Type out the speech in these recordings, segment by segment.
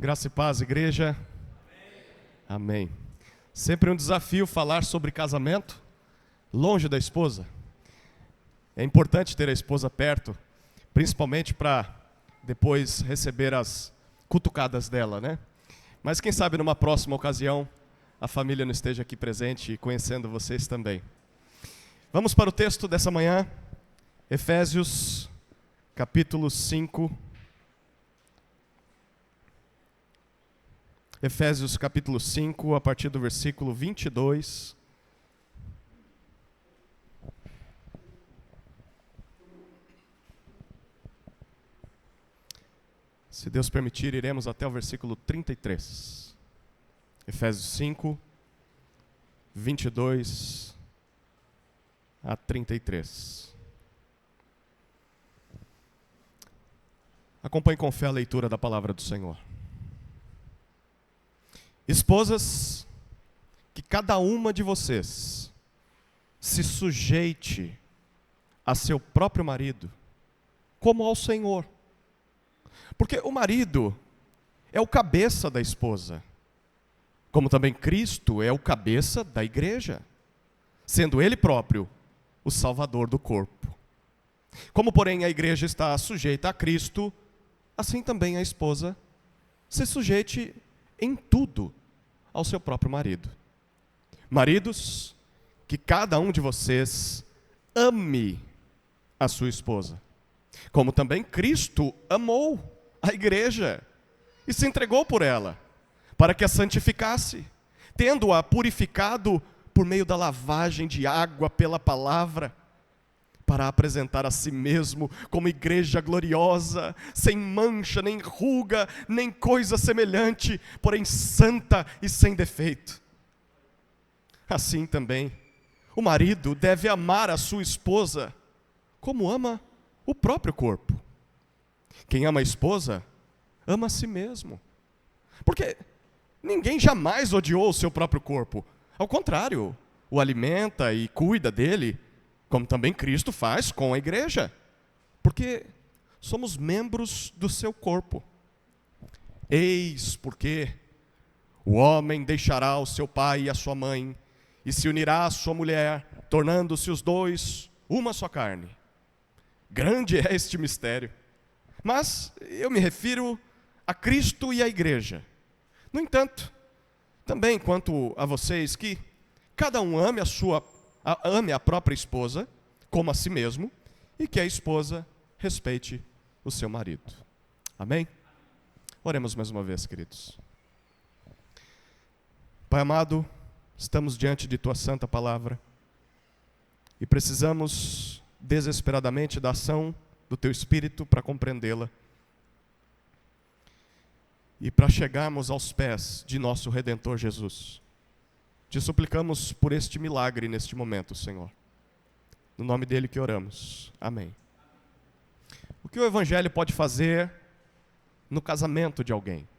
Graça e paz, igreja. Amém. Sempre um desafio falar sobre casamento longe da esposa. É importante ter a esposa perto, principalmente para depois receber as cutucadas dela, né? Mas quem sabe numa próxima ocasião a família não esteja aqui presente e conhecendo vocês também. Vamos para o texto dessa manhã, Efésios capítulo 5. Efésios capítulo 5, a partir do versículo 22. Se Deus permitir, iremos até o versículo 33. Efésios 5, 22 a 33. Acompanhe com fé a leitura da palavra do Senhor. Esposas, que cada uma de vocês se sujeite a seu próprio marido, como ao Senhor. Porque o marido é o cabeça da esposa, como também Cristo é o cabeça da igreja, sendo Ele próprio o Salvador do corpo. Como, porém, a igreja está sujeita a Cristo, assim também a esposa se sujeite em tudo ao seu próprio marido. Maridos, que cada um de vocês ame a sua esposa, como também Cristo amou a igreja e se entregou por ela, para que a santificasse, tendo-a purificado por meio da lavagem de água pela palavra, para apresentar a si mesmo como igreja gloriosa, sem mancha, nem ruga, nem coisa semelhante, porém santa e sem defeito. Assim também, o marido deve amar a sua esposa como ama o próprio corpo. Quem ama a esposa, ama a si mesmo. Porque ninguém jamais odiou o seu próprio corpo. Ao contrário, o alimenta e cuida dele, como também Cristo faz com a igreja, porque somos membros do seu corpo. Eis porque o homem deixará o seu pai e a sua mãe, e se unirá à sua mulher, tornando-se os dois uma só carne. Grande é este mistério, mas eu me refiro a Cristo e à igreja. No entanto, também quanto a vocês, que cada um ame a própria esposa, como a si mesmo, e que a esposa respeite o seu marido. Amém? Oremos mais uma vez, queridos. Pai amado, estamos diante de Tua santa palavra e precisamos desesperadamente da ação do Teu Espírito para compreendê-la e para chegarmos aos pés de nosso Redentor Jesus. Te suplicamos por este milagre neste momento, Senhor. No nome dele que oramos. Amém. O que o Evangelho pode fazer no casamento de alguém?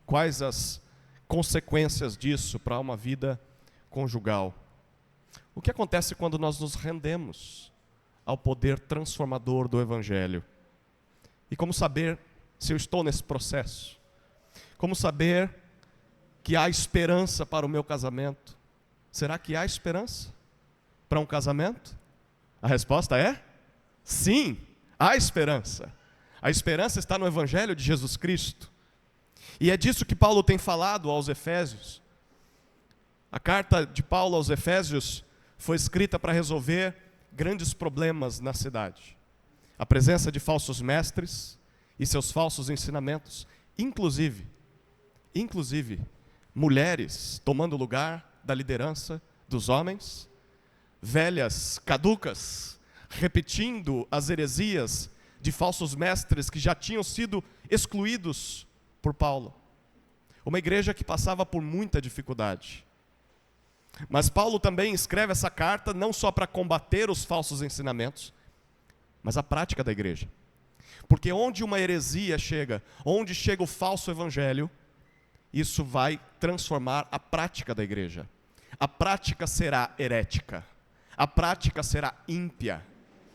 Quais as consequências disso para uma vida conjugal? O que acontece quando nós nos rendemos ao poder transformador do Evangelho? E como saber se eu estou nesse processo? Como saber que há esperança para o meu casamento? Será que há esperança para um casamento? A resposta é sim, há esperança. A esperança está no Evangelho de Jesus Cristo. E é disso que Paulo tem falado aos Efésios. A carta de Paulo aos Efésios foi escrita para resolver grandes problemas na cidade. A presença de falsos mestres e seus falsos ensinamentos, inclusive, mulheres tomando lugar da liderança dos homens, velhas caducas, repetindo as heresias de falsos mestres que já tinham sido excluídos por Paulo. Uma igreja que passava por muita dificuldade. Mas Paulo também escreve essa carta não só para combater os falsos ensinamentos, mas a prática da igreja. Porque onde uma heresia chega, onde chega o falso evangelho, isso vai transformar a prática da igreja. A prática será herética. A prática será ímpia.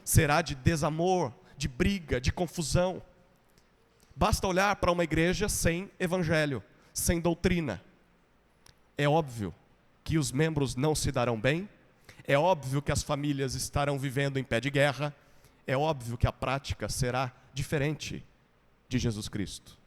Será de desamor, de briga, de confusão. Basta olhar para uma igreja sem evangelho, sem doutrina. É óbvio que os membros não se darão bem, é óbvio que as famílias estarão vivendo em pé de guerra, é óbvio que a prática será diferente de Jesus Cristo.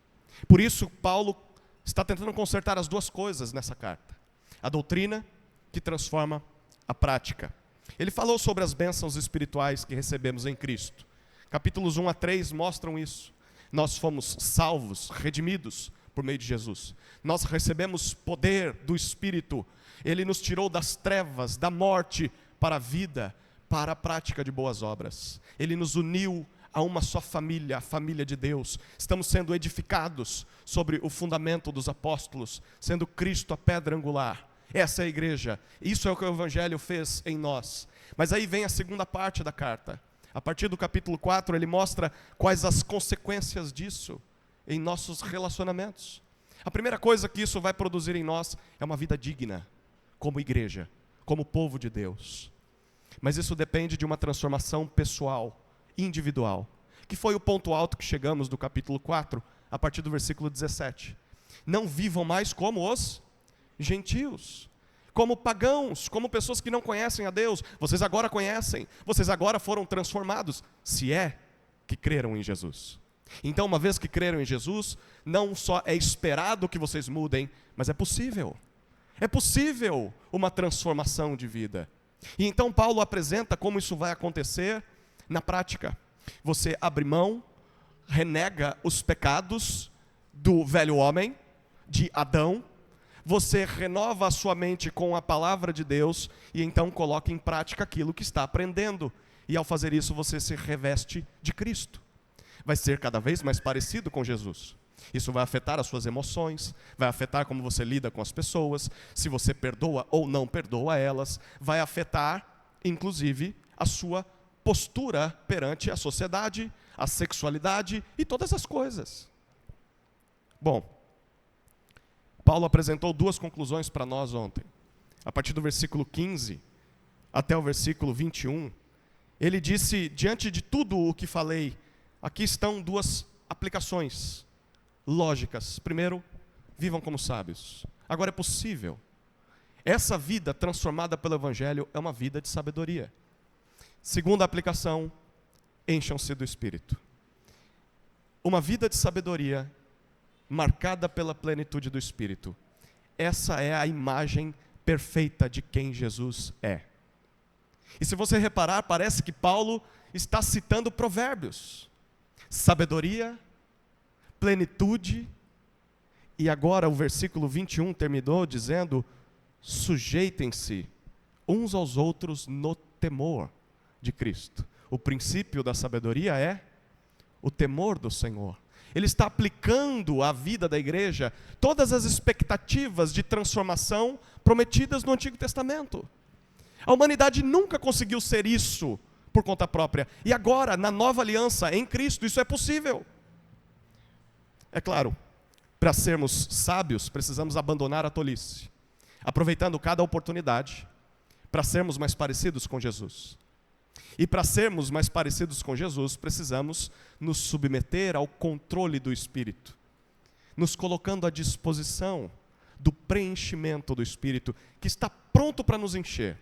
Por isso, Paulo está tentando consertar as duas coisas nessa carta. A doutrina que transforma a prática. Ele falou sobre as bênçãos espirituais que recebemos em Cristo. Capítulos 1 a 3 mostram isso. Nós fomos salvos, redimidos por meio de Jesus. Nós recebemos poder do Espírito. Ele nos tirou das trevas, da morte, para a vida, para a prática de boas obras. Ele nos uniu a uma só família, a família de Deus. Estamos sendo edificados sobre o fundamento dos apóstolos, sendo Cristo a pedra angular. Essa é a igreja. Isso é o que o Evangelho fez em nós. Mas aí vem a segunda parte da carta. A partir do capítulo 4, ele mostra quais as consequências disso em nossos relacionamentos. A primeira coisa que isso vai produzir em nós é uma vida digna, como igreja, como povo de Deus. Mas isso depende de uma transformação pessoal, individual, que foi o ponto alto que chegamos do capítulo 4, a partir do versículo 17. Não vivam mais como os gentios, como pagãos, como pessoas que não conhecem a Deus. Vocês agora conhecem, vocês agora foram transformados, se é que creram em Jesus. Então, uma vez que creram em Jesus, não só é esperado que vocês mudem, mas é possível. É possível uma transformação de vida. E então Paulo apresenta como isso vai acontecer na prática. Você abre mão, renega os pecados do velho homem, de Adão, você renova a sua mente com a palavra de Deus e então coloca em prática aquilo que está aprendendo. E ao fazer isso você se reveste de Cristo. Vai ser cada vez mais parecido com Jesus. Isso vai afetar as suas emoções, vai afetar como você lida com as pessoas, se você perdoa ou não perdoa elas, vai afetar, inclusive, a sua postura perante a sociedade, a sexualidade e todas as coisas. Bom, Paulo apresentou duas conclusões para nós ontem. A partir do versículo 15 até o versículo 21, ele disse, diante de tudo o que falei, aqui estão duas aplicações lógicas. Primeiro, vivam como sábios. Agora é possível. Essa vida transformada pelo Evangelho é uma vida de sabedoria. Segunda aplicação, encham-se do Espírito. Uma vida de sabedoria marcada pela plenitude do Espírito. Essa é a imagem perfeita de quem Jesus é. E se você reparar, parece que Paulo está citando provérbios. Sabedoria, plenitude, e agora o versículo 21 terminou dizendo, sujeitem-se uns aos outros no temor de Cristo. O princípio da sabedoria é o temor do Senhor. Ele está aplicando à vida da igreja todas as expectativas de transformação prometidas no Antigo Testamento. A humanidade nunca conseguiu ser isso por conta própria. E agora, na nova aliança, em Cristo, isso é possível. É claro, para sermos sábios, precisamos abandonar a tolice, aproveitando cada oportunidade para sermos mais parecidos com Jesus. E para sermos mais parecidos com Jesus, precisamos nos submeter ao controle do Espírito, nos colocando à disposição do preenchimento do Espírito, que está pronto para nos encher,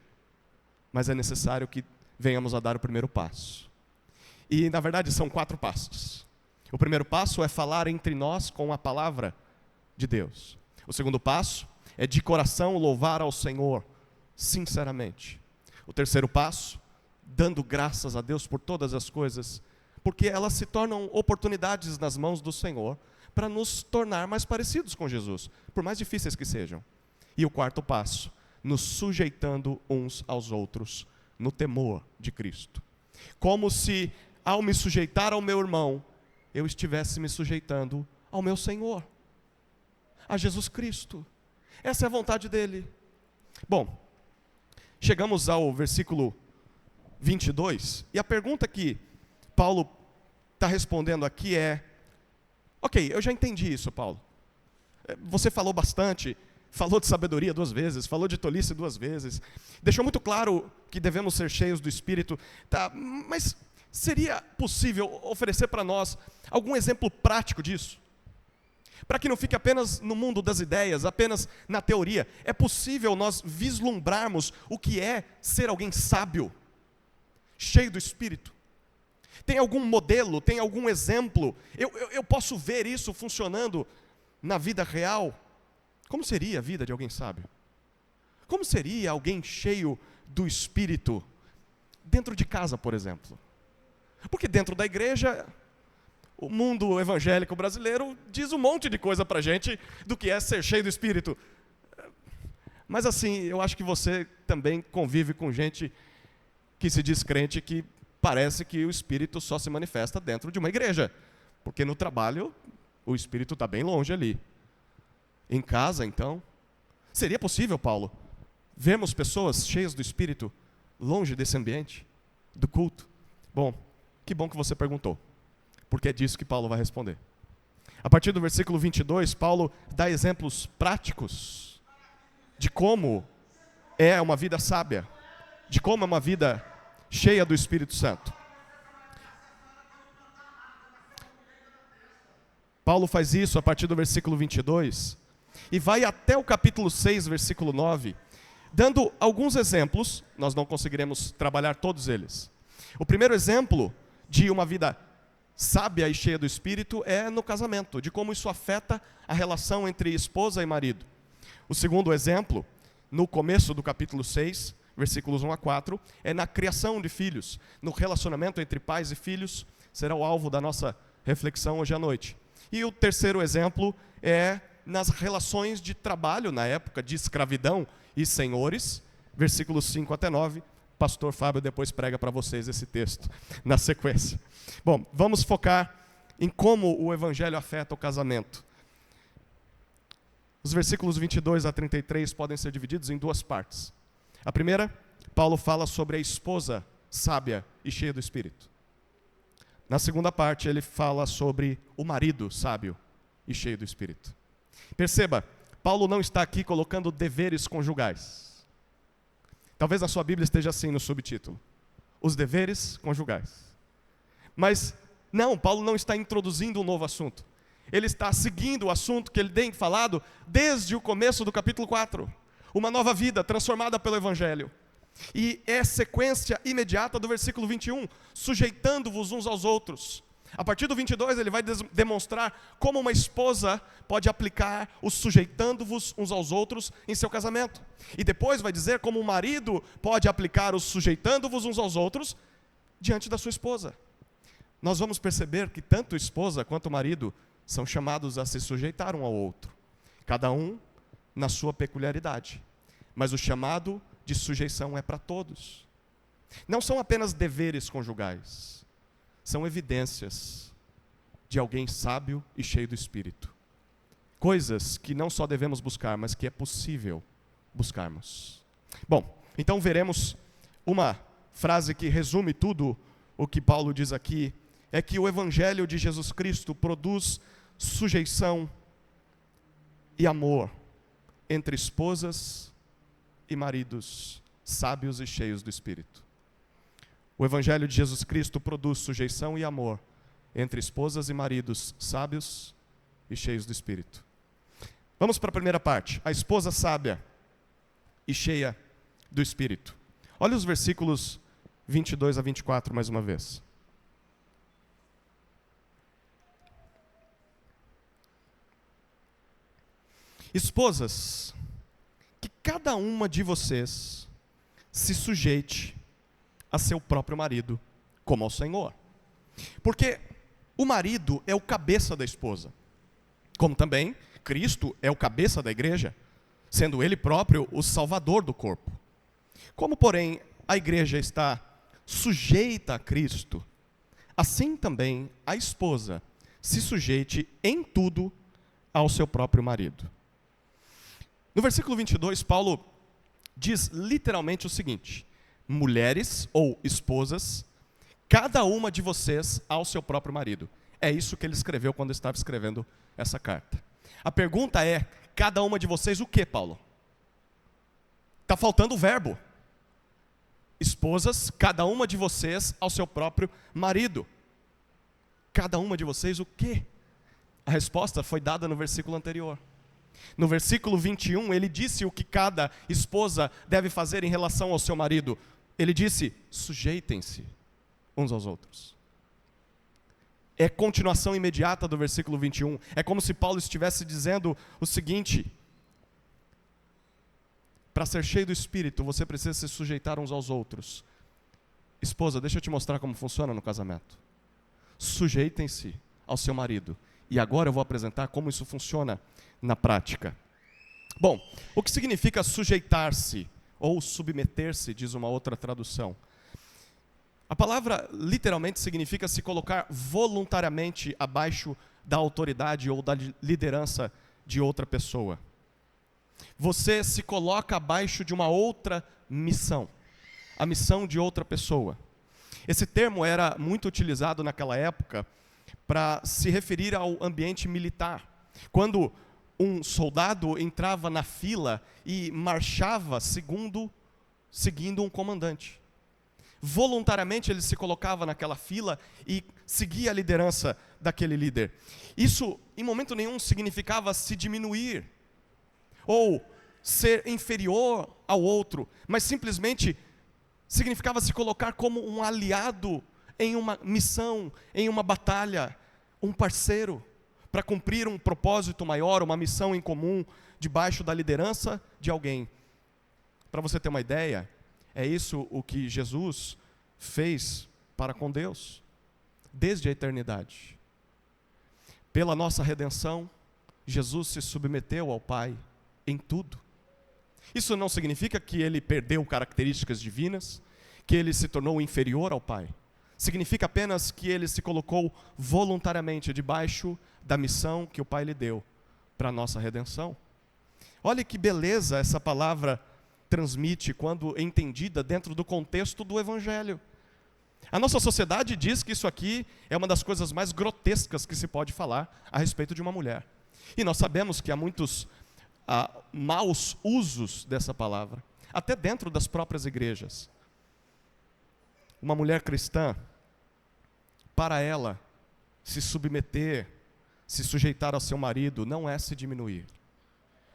mas é necessário que venhamos a dar o primeiro passo. E na verdade são 4 passos. O primeiro passo é falar entre nós com a palavra de Deus. O segundo passo é de coração louvar ao Senhor, sinceramente. O terceiro passo, dando graças a Deus por todas as coisas, porque elas se tornam oportunidades nas mãos do Senhor para nos tornar mais parecidos com Jesus, por mais difíceis que sejam. E o quarto passo, nos sujeitando uns aos outros no temor de Cristo. Como se, ao me sujeitar ao meu irmão, eu estivesse me sujeitando ao meu Senhor, a Jesus Cristo. Essa é a vontade dele. Bom, chegamos ao versículo 22, e a pergunta que Paulo está respondendo aqui é, ok, eu já entendi isso, Paulo. Você falou bastante, falou de sabedoria 2 vezes, falou de tolice 2 vezes, deixou muito claro que devemos ser cheios do Espírito, tá, mas Seria possível oferecer para nós algum exemplo prático disso? Para que não fique apenas no mundo das ideias, apenas na teoria. É possível nós vislumbrarmos o que é ser alguém sábio, cheio do Espírito? Tem algum modelo, tem algum exemplo? Eu posso ver isso funcionando na vida real? Como seria a vida de alguém sábio? Como seria alguém cheio do Espírito dentro de casa, por exemplo? Porque dentro da igreja, o mundo evangélico brasileiro diz um monte de coisa para a gente do que é ser cheio do Espírito. Mas assim, eu acho que você também convive com gente que se diz crente, que parece que o Espírito só se manifesta dentro de uma igreja. Porque no trabalho, o Espírito está bem longe ali. Em casa, então, seria possível, Paulo, vermos pessoas cheias do Espírito longe desse ambiente, do culto? Bom, que bom que você perguntou, porque é disso que Paulo vai responder. A partir do versículo 22, Paulo dá exemplos práticos de como é uma vida sábia, de como é uma vida cheia do Espírito Santo. Paulo faz isso a partir do versículo 22 e vai até o capítulo 6, versículo 9, dando alguns exemplos. Nós não conseguiremos trabalhar todos eles. O primeiro exemplo de uma vida sábia e cheia do Espírito é no casamento, de como isso afeta a relação entre esposa e marido. O segundo exemplo, no começo do capítulo 6, versículos 1 a 4, é na criação de filhos, no relacionamento entre pais e filhos, será o alvo da nossa reflexão hoje à noite. E o terceiro exemplo é nas relações de trabalho, na época de escravidão e senhores, versículos 5 até 9, pastor Fábio depois prega para vocês esse texto na sequência. Bom, vamos focar em como o evangelho afeta o casamento. Os versículos 22 a 33 podem ser divididos em duas partes. A primeira, Paulo fala sobre a esposa sábia e cheia do Espírito. Na segunda parte, ele fala sobre o marido sábio e cheio do Espírito. Perceba, Paulo não está aqui colocando deveres conjugais. Talvez na sua Bíblia esteja assim no subtítulo: os deveres conjugais. Mas não, Paulo não está introduzindo um novo assunto. Ele está seguindo o assunto que ele tem falado desde o começo do capítulo 4. Uma nova vida transformada pelo Evangelho. E é sequência imediata do versículo 21, sujeitando-vos uns aos outros. A partir do 22 ele vai demonstrar como uma esposa pode aplicar o sujeitando-vos uns aos outros em seu casamento. E depois vai dizer como o marido pode aplicar o sujeitando-vos uns aos outros diante da sua esposa. Nós vamos perceber que tanto a esposa quanto o marido são chamados a se sujeitar um ao outro, cada um na sua peculiaridade. Mas o chamado de sujeição é para todos. Não são apenas deveres conjugais, são evidências de alguém sábio e cheio do Espírito. Coisas que não só devemos buscar, mas que é possível buscarmos. Bom, então veremos uma frase que resume tudo o que Paulo diz aqui, é que o Evangelho de Jesus Cristo produz sujeição e amor entre esposas e maridos sábios e cheios do Espírito. O Evangelho de Jesus Cristo produz sujeição e amor entre esposas e maridos sábios e cheios do Espírito. Vamos para a primeira parte, a esposa sábia e cheia do Espírito. Olha os versículos 22 a 24 mais uma vez. Esposas, que cada uma de vocês se sujeite a seu próprio marido, como ao Senhor. Porque o marido é o cabeça da esposa, como também Cristo é o cabeça da igreja, sendo ele próprio o salvador do corpo. Como, porém, a igreja está sujeita a Cristo, assim também a esposa se sujeite em tudo ao seu próprio marido. No versículo 22, Paulo diz literalmente o seguinte: mulheres ou esposas, cada uma de vocês ao seu próprio marido. É isso que ele escreveu quando estava escrevendo essa carta. A pergunta é, cada uma de vocês o que, Paulo? Está faltando o verbo. Esposas, cada uma de vocês ao seu próprio marido. Cada uma de vocês o quê? A resposta foi dada no versículo anterior. No versículo 21, ele disse o que cada esposa deve fazer em relação ao seu marido. Ele disse: sujeitem-se uns aos outros. É continuação imediata do versículo 21. É como se Paulo estivesse dizendo o seguinte: para ser cheio do Espírito, você precisa se sujeitar uns aos outros. Esposa, deixa eu te mostrar como funciona no casamento. Sujeitem-se ao seu marido. E agora eu vou apresentar como isso funciona na prática. Bom, o que significa sujeitar-se ou submeter-se, diz uma outra tradução? A palavra literalmente significa se colocar voluntariamente abaixo da autoridade ou da liderança de outra pessoa. Você se coloca abaixo de uma outra missão, a missão de outra pessoa. Esse termo era muito utilizado naquela época para se referir ao ambiente militar. Quando um soldado entrava na fila e marchava seguindo um comandante. Voluntariamente ele se colocava naquela fila e seguia a liderança daquele líder. Isso, em momento nenhum, significava se diminuir ou ser inferior ao outro, mas simplesmente significava se colocar como um aliado em uma missão, em uma batalha, um parceiro, para cumprir um propósito maior, uma missão em comum, debaixo da liderança de alguém. Para você ter uma ideia, é isso o que Jesus fez para com Deus, desde a eternidade. Pela nossa redenção, Jesus se submeteu ao Pai em tudo. Isso não significa que ele perdeu características divinas, que ele se tornou inferior ao Pai. Significa apenas que ele se colocou voluntariamente debaixo da missão que o Pai lhe deu para a nossa redenção. Olha que beleza essa palavra transmite quando entendida dentro do contexto do Evangelho. A nossa sociedade diz que isso aqui é uma das coisas mais grotescas que se pode falar a respeito de uma mulher. E nós sabemos que há muitos maus usos dessa palavra, até dentro das próprias igrejas. Uma mulher cristã, para ela, se submeter, se sujeitar ao seu marido, não é se diminuir,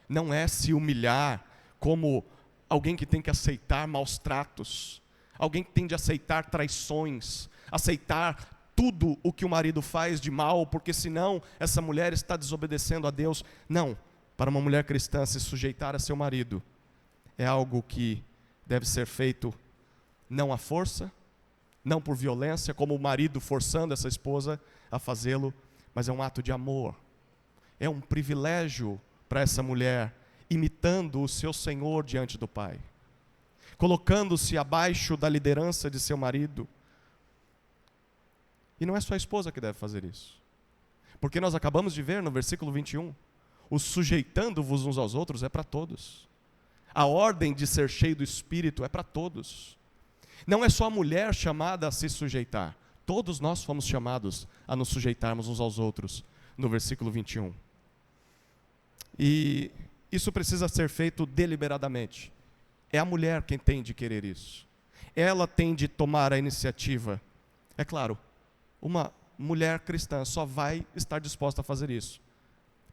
não é se humilhar como alguém que tem que aceitar maus tratos, alguém que tem de aceitar traições, aceitar tudo o que o marido faz de mal, porque senão essa mulher está desobedecendo a Deus. Não, para uma mulher cristã se sujeitar a seu marido é algo que deve ser feito não à força, não por violência, como o marido forçando essa esposa a fazê-lo, mas é um ato de amor. É um privilégio para essa mulher, imitando o seu Senhor diante do Pai, colocando-se abaixo da liderança de seu marido. E não é só a esposa que deve fazer isso, porque nós acabamos de ver no versículo 21, o sujeitando-vos uns aos outros é para todos. A ordem de ser cheio do Espírito é para todos. Não é só a mulher chamada a se sujeitar. Todos nós fomos chamados a nos sujeitarmos uns aos outros, no versículo 21. E isso precisa ser feito deliberadamente. É a mulher quem tem de querer isso. Ela tem de tomar a iniciativa. É claro, uma mulher cristã só vai estar disposta a fazer isso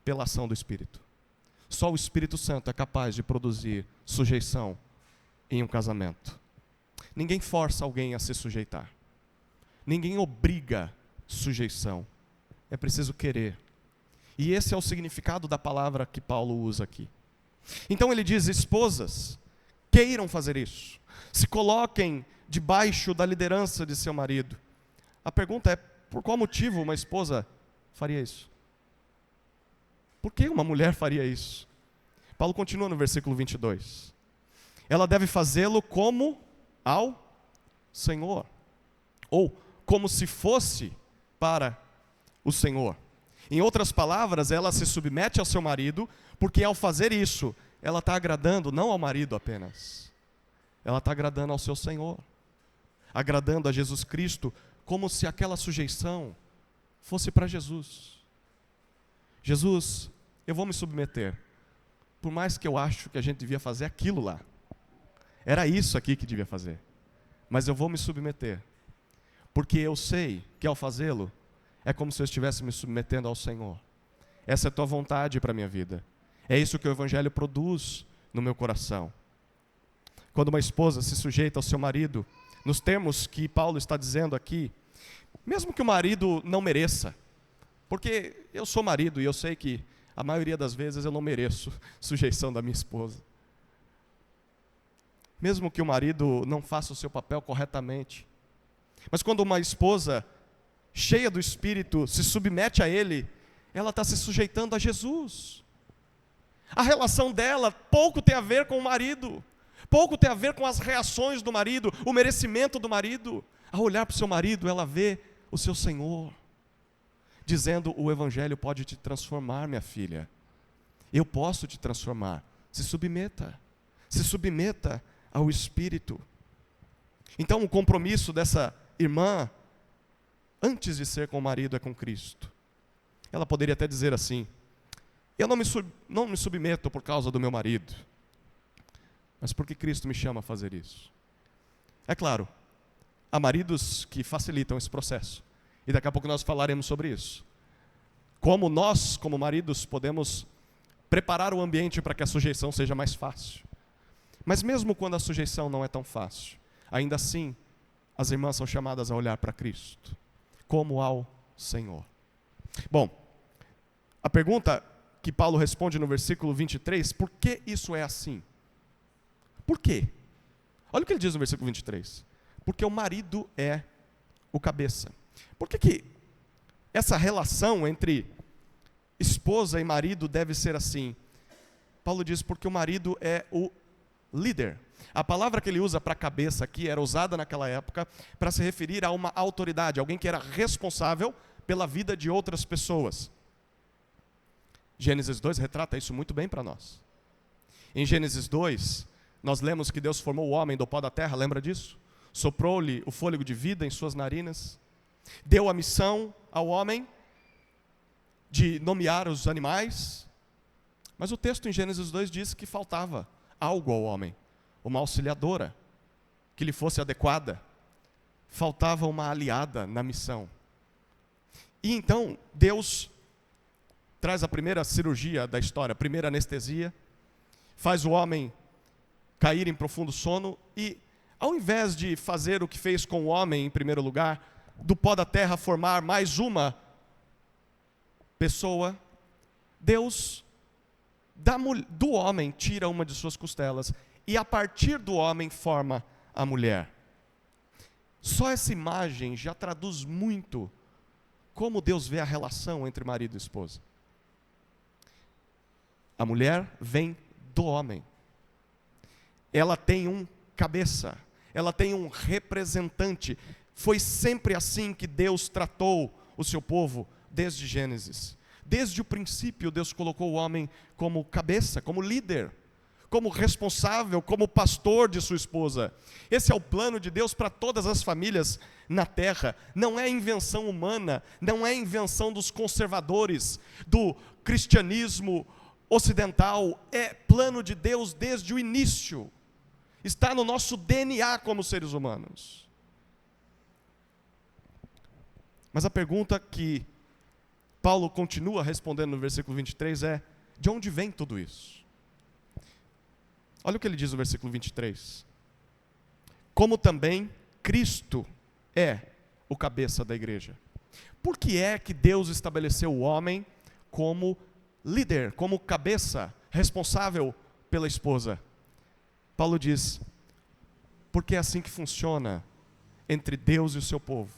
pela ação do Espírito. Só o Espírito Santo é capaz de produzir sujeição em um casamento. Ninguém força alguém a se sujeitar. Ninguém obriga sujeição. É preciso querer. E esse é o significado da palavra que Paulo usa aqui. Então ele diz: esposas, queiram fazer isso. Se coloquem debaixo da liderança de seu marido. A pergunta é: por qual motivo uma esposa faria isso? Por que uma mulher faria isso? Paulo continua no versículo 22. Ela deve fazê-lo como ao Senhor, ou como se fosse para o Senhor. Em outras palavras, ela se submete ao seu marido, porque ao fazer isso, ela está agradando não ao marido apenas, ela está agradando ao seu Senhor, agradando a Jesus Cristo, como se aquela sujeição fosse para Jesus. Jesus, eu vou me submeter, por mais que eu acho que a gente devia fazer aquilo lá. Era isso aqui que devia fazer. mas eu vou me submeter, porque eu sei que ao fazê-lo, é como se eu estivesse me submetendo ao Senhor. Essa é a tua vontade para a minha vida. É isso que o Evangelho produz no meu coração. Quando uma esposa se sujeita ao seu marido, nos termos que Paulo está dizendo aqui, mesmo que o marido não mereça, porque eu sou marido e eu sei que a maioria das vezes eu não mereço sujeição da minha esposa. Mesmo que o marido não faça o seu papel corretamente, mas quando uma esposa cheia do Espírito se submete a ele, ela está se sujeitando a Jesus. A relação dela pouco tem a ver com o marido, pouco tem a ver com as reações do marido, o merecimento do marido. Ao olhar para o seu marido, ela vê o seu Senhor, dizendo: o Evangelho pode te transformar, minha filha. Eu posso te transformar. Se submeta ao Espírito. Então o compromisso dessa irmã, antes de ser com o marido, é com Cristo. Ela poderia até dizer assim: eu não me submeto por causa do meu marido, mas porque Cristo me chama a fazer isso. É claro, há maridos que facilitam esse processo, e daqui a pouco nós falaremos sobre isso. Como nós, como maridos, podemos preparar o ambiente para que a sujeição seja mais fácil. Mas mesmo quando a sujeição não é tão fácil, ainda assim, as irmãs são chamadas a olhar para Cristo, como ao Senhor. Bom, a pergunta que Paulo responde no versículo 23, por que isso é assim? Por quê? Olha o que ele diz no versículo 23. Porque o marido é o cabeça. Por que essa relação entre esposa e marido deve ser assim? Paulo diz: porque o marido é o líder. A palavra que ele usa para cabeça aqui era usada naquela época para se referir a uma autoridade, alguém que era responsável pela vida de outras pessoas. Gênesis 2 retrata isso muito bem para nós. Em Gênesis 2, nós lemos que Deus formou o homem do pó da terra, lembra disso? Soprou-lhe o fôlego de vida em suas narinas, deu a missão ao homem de nomear os animais, mas o texto em Gênesis 2 diz que faltava algo ao homem, uma auxiliadora que lhe fosse adequada, faltava uma aliada na missão. E então Deus traz a primeira cirurgia da história, a primeira anestesia, faz o homem cair em profundo sono e, ao invés de fazer o que fez com o homem em primeiro lugar, do pó da terra formar mais uma pessoa, Deus do homem tira uma de suas costelas e a partir do homem forma a mulher. Só essa imagem já traduz muito como Deus vê a relação entre marido e esposa. A mulher vem do homem. Ela tem um cabeça, ela tem um representante. Foi sempre assim que Deus tratou o seu povo desde Gênesis. Desde o princípio, Deus colocou o homem como cabeça, como líder, como responsável, como pastor de sua esposa. Esse é o plano de Deus para todas as famílias na terra. Não é invenção humana, não é invenção dos conservadores, do cristianismo ocidental. É plano de Deus desde o início. Está no nosso DNA como seres humanos. Mas a pergunta que Paulo continua respondendo no versículo 23 é: de onde vem tudo isso? Olha o que ele diz no versículo 23. Como também Cristo é o cabeça da igreja. Por que é que Deus estabeleceu o homem como líder, como cabeça, responsável pela esposa? Paulo diz: porque é assim que funciona entre Deus e o seu povo.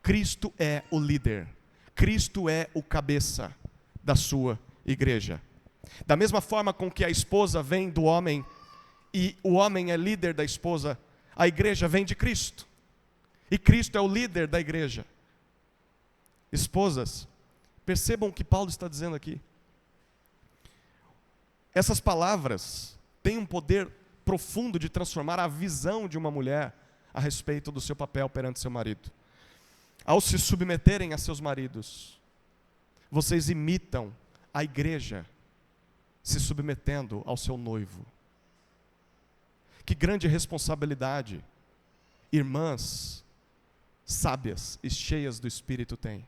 Cristo é o líder. Cristo é o cabeça da sua igreja. Da mesma forma com que a esposa vem do homem e o homem é líder da esposa, a igreja vem de Cristo. E Cristo é o líder da igreja. Esposas, percebam o que Paulo está dizendo aqui. Essas palavras têm um poder profundo de transformar a visão de uma mulher a respeito do seu papel perante seu marido. Ao se submeterem a seus maridos, vocês imitam a igreja se submetendo ao seu noivo. Que grande responsabilidade irmãs sábias e cheias do Espírito têm.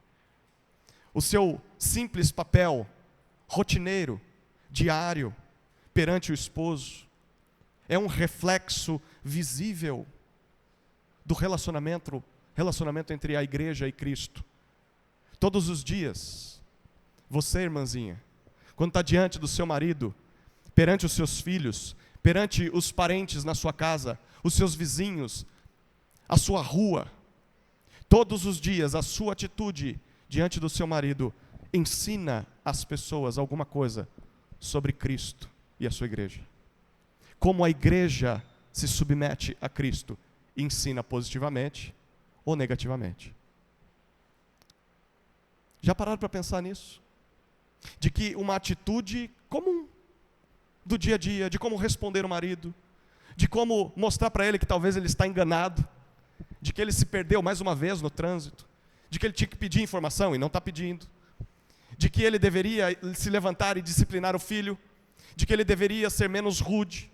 O seu simples papel rotineiro, diário, perante o esposo, é um reflexo visível do relacionamento entre a igreja e Cristo. Todos os dias, você, irmãzinha, quando está diante do seu marido, perante os seus filhos, perante os parentes na sua casa, os seus vizinhos, a sua rua, todos os dias a sua atitude diante do seu marido ensina às pessoas alguma coisa sobre Cristo e a sua igreja. Como a igreja se submete a Cristo, ensina positivamente ou negativamente. Já pararam para pensar nisso? De que uma atitude comum do dia a dia, de como responder o marido, de como mostrar para ele que talvez ele está enganado, de que ele se perdeu mais uma vez no trânsito, de que ele tinha que pedir informação e não está pedindo, de que ele deveria se levantar e disciplinar o filho, de que ele deveria ser menos rude,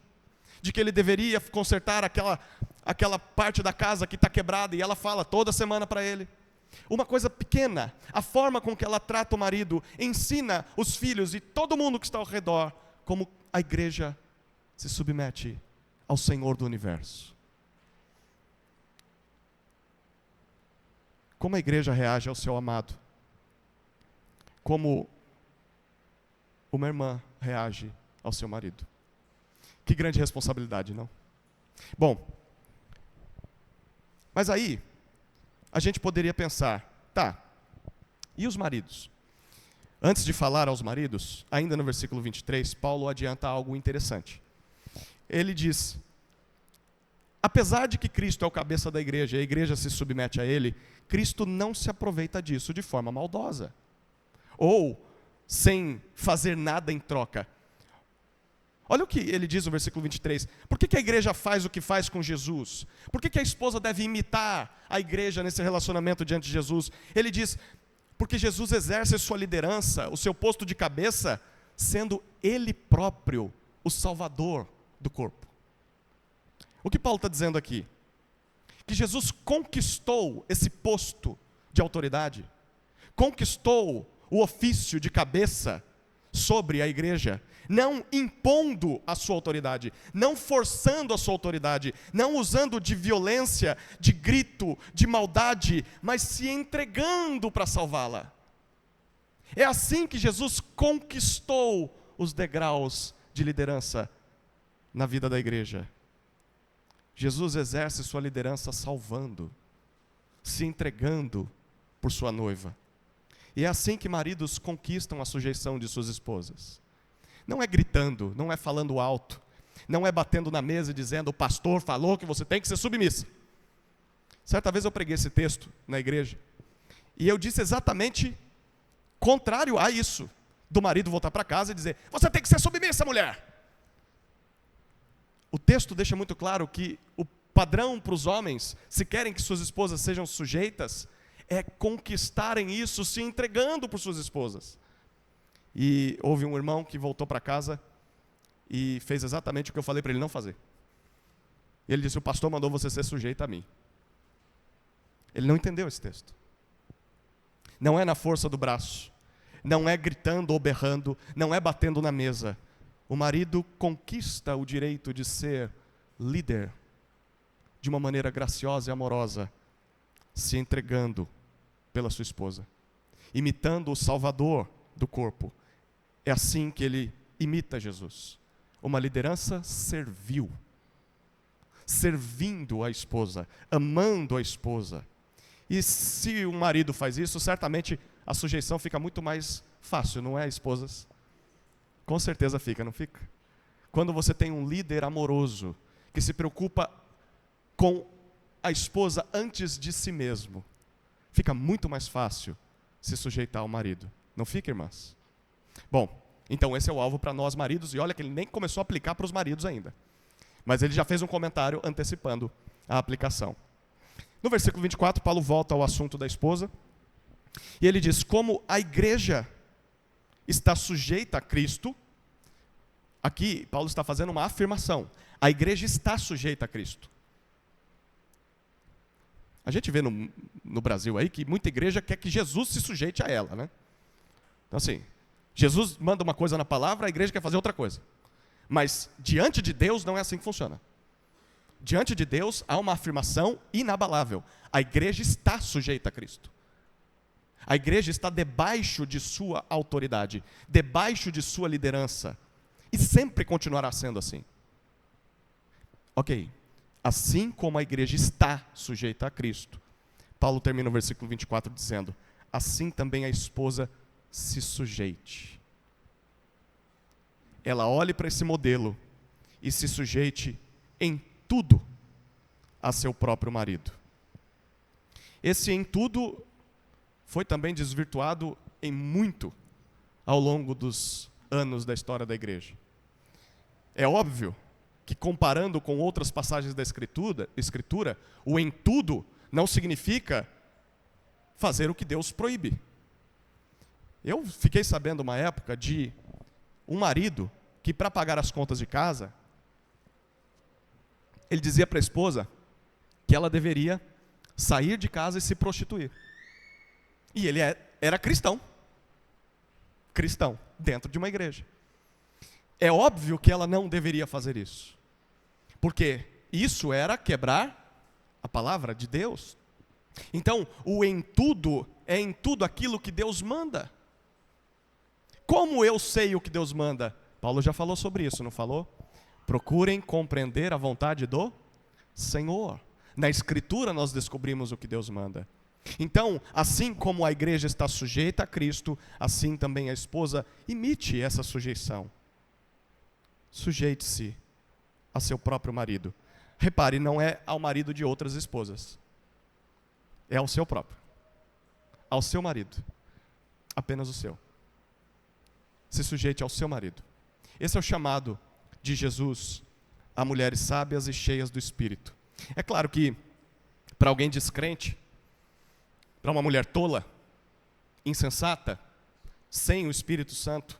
de que ele deveria consertar aquela parte da casa que está quebrada, e ela fala toda semana para ele. Uma coisa pequena, a forma com que ela trata o marido, ensina os filhos e todo mundo que está ao redor, como a igreja se submete ao Senhor do universo. Como a igreja reage ao seu amado? Como uma irmã reage ao seu marido? Que grande responsabilidade, não? Bom, mas aí, a gente poderia pensar, tá, e os maridos? Antes de falar aos maridos, ainda no versículo 23, Paulo adianta algo interessante. Ele diz, apesar de que Cristo é o cabeça da igreja, e a igreja se submete a ele, Cristo não se aproveita disso de forma maldosa, ou sem fazer nada em troca. Olha o que ele diz no versículo 23. Por que a igreja faz o que faz com Jesus? Por que a esposa deve imitar a igreja nesse relacionamento diante de Jesus? Ele diz, porque Jesus exerce sua liderança, o seu posto de cabeça, sendo Ele próprio o Salvador do corpo. O que Paulo está dizendo aqui? Que Jesus conquistou esse posto de autoridade, conquistou o ofício de cabeça sobre a igreja, não impondo a sua autoridade, não forçando a sua autoridade, não usando de violência, de grito, de maldade, mas se entregando para salvá-la. É assim que Jesus conquistou os degraus de liderança na vida da igreja. Jesus exerce sua liderança salvando, se entregando por sua noiva. E é assim que maridos conquistam a sujeição de suas esposas. Não é gritando, não é falando alto, não é batendo na mesa e dizendo, o pastor falou que você tem que ser submissa. Certa vez eu preguei esse texto na igreja, e eu disse exatamente contrário a isso, do marido voltar para casa e dizer, você tem que ser submissa, mulher. O texto deixa muito claro que o padrão para os homens, se querem que suas esposas sejam sujeitas, é conquistarem isso se entregando por suas esposas. E houve um irmão que voltou para casa e fez exatamente o que eu falei para ele não fazer. Ele disse, o pastor mandou você ser sujeito a mim. Ele não entendeu esse texto. Não é na força do braço, não é gritando ou berrando, não é batendo na mesa. O marido conquista o direito de ser líder de uma maneira graciosa e amorosa, se entregando pela sua esposa, imitando o Salvador do corpo. É assim que ele imita Jesus. Uma liderança servil, servindo a esposa, amando a esposa. E se o marido faz isso, certamente a sujeição fica muito mais fácil, não é, esposas? Com certeza fica, não fica? Quando você tem um líder amoroso, que se preocupa com a esposa antes de si mesmo, fica muito mais fácil se sujeitar ao marido. Não fica, irmãs? Bom, então esse é o alvo para nós maridos, e olha que ele nem começou a aplicar para os maridos ainda. Mas ele já fez um comentário antecipando a aplicação. No versículo 24, Paulo volta ao assunto da esposa, e ele diz, como a igreja está sujeita a Cristo, aqui Paulo está fazendo uma afirmação, a igreja está sujeita a Cristo. A gente vê no Brasil aí que muita igreja quer que Jesus se sujeite a ela, né? Então assim, Jesus manda uma coisa na palavra, a igreja quer fazer outra coisa. Mas diante de Deus não é assim que funciona. Diante de Deus há uma afirmação inabalável. A igreja está sujeita a Cristo. A igreja está debaixo de sua autoridade, debaixo de sua liderança. E sempre continuará sendo assim. Ok. Assim como a igreja está sujeita a Cristo, Paulo termina o versículo 24 dizendo: assim também a esposa se sujeite. Ela olhe para esse modelo e se sujeite em tudo a seu próprio marido. Esse em tudo foi também desvirtuado em muito ao longo dos anos da história da igreja. É óbvio que, comparando com outras passagens da Escritura, o em tudo não significa fazer o que Deus proíbe. Eu fiquei sabendo uma época de um marido que, para pagar as contas de casa, ele dizia para a esposa que ela deveria sair de casa e se prostituir. E ele era cristão. Cristão, dentro de uma igreja. É óbvio que ela não deveria fazer isso. Porque isso era quebrar a palavra de Deus. Então, o em tudo é em tudo aquilo que Deus manda. Como eu sei o que Deus manda? Paulo já falou sobre isso, não falou? Procurem compreender a vontade do Senhor. Na Escritura nós descobrimos o que Deus manda. Então, assim como a igreja está sujeita a Cristo, assim também a esposa imite essa sujeição. Sujeite-se a seu próprio marido. Repare, não é ao marido de outras esposas. É ao seu próprio. Ao seu marido. Apenas o seu. Se sujeite ao seu marido. Esse é o chamado de Jesus a mulheres sábias e cheias do Espírito. É claro que, para alguém descrente, para uma mulher tola, insensata, sem o Espírito Santo,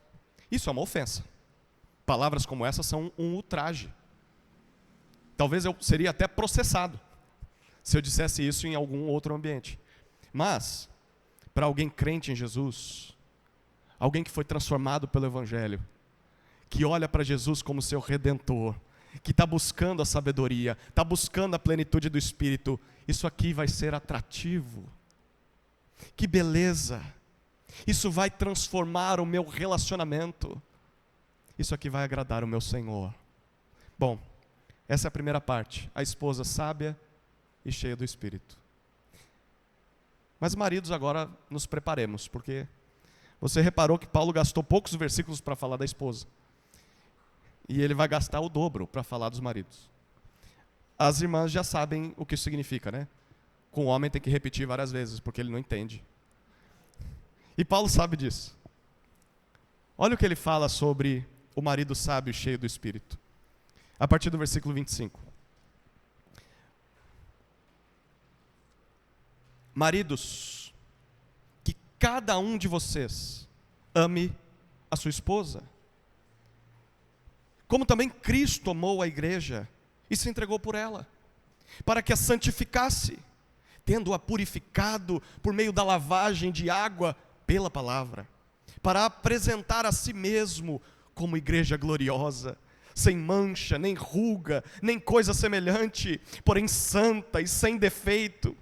isso é uma ofensa. Palavras como essa são um ultraje. Talvez eu seria até processado se eu dissesse isso em algum outro ambiente. Mas, para alguém crente em Jesus, alguém que foi transformado pelo Evangelho, que olha para Jesus como seu Redentor, que está buscando a sabedoria, está buscando a plenitude do Espírito, isso aqui vai ser atrativo. Que beleza! Isso vai transformar o meu relacionamento. Isso aqui vai agradar o meu Senhor. Bom, essa é a primeira parte. A esposa sábia e cheia do Espírito. Mas maridos, agora nos preparemos, porque você reparou que Paulo gastou poucos versículos para falar da esposa. E ele vai gastar o dobro para falar dos maridos. As irmãs já sabem o que isso significa, né? Com o homem tem que repetir várias vezes, porque ele não entende. E Paulo sabe disso. Olha o que ele fala sobre o marido sábio cheio do Espírito. A partir do versículo 25. Maridos, que cada um de vocês ame a sua esposa, como também Cristo amou a igreja e se entregou por ela, para que a santificasse, tendo-a purificado por meio da lavagem de água pela palavra, para apresentar a si mesmo como igreja gloriosa, sem mancha, nem ruga, nem coisa semelhante, porém santa e sem defeito.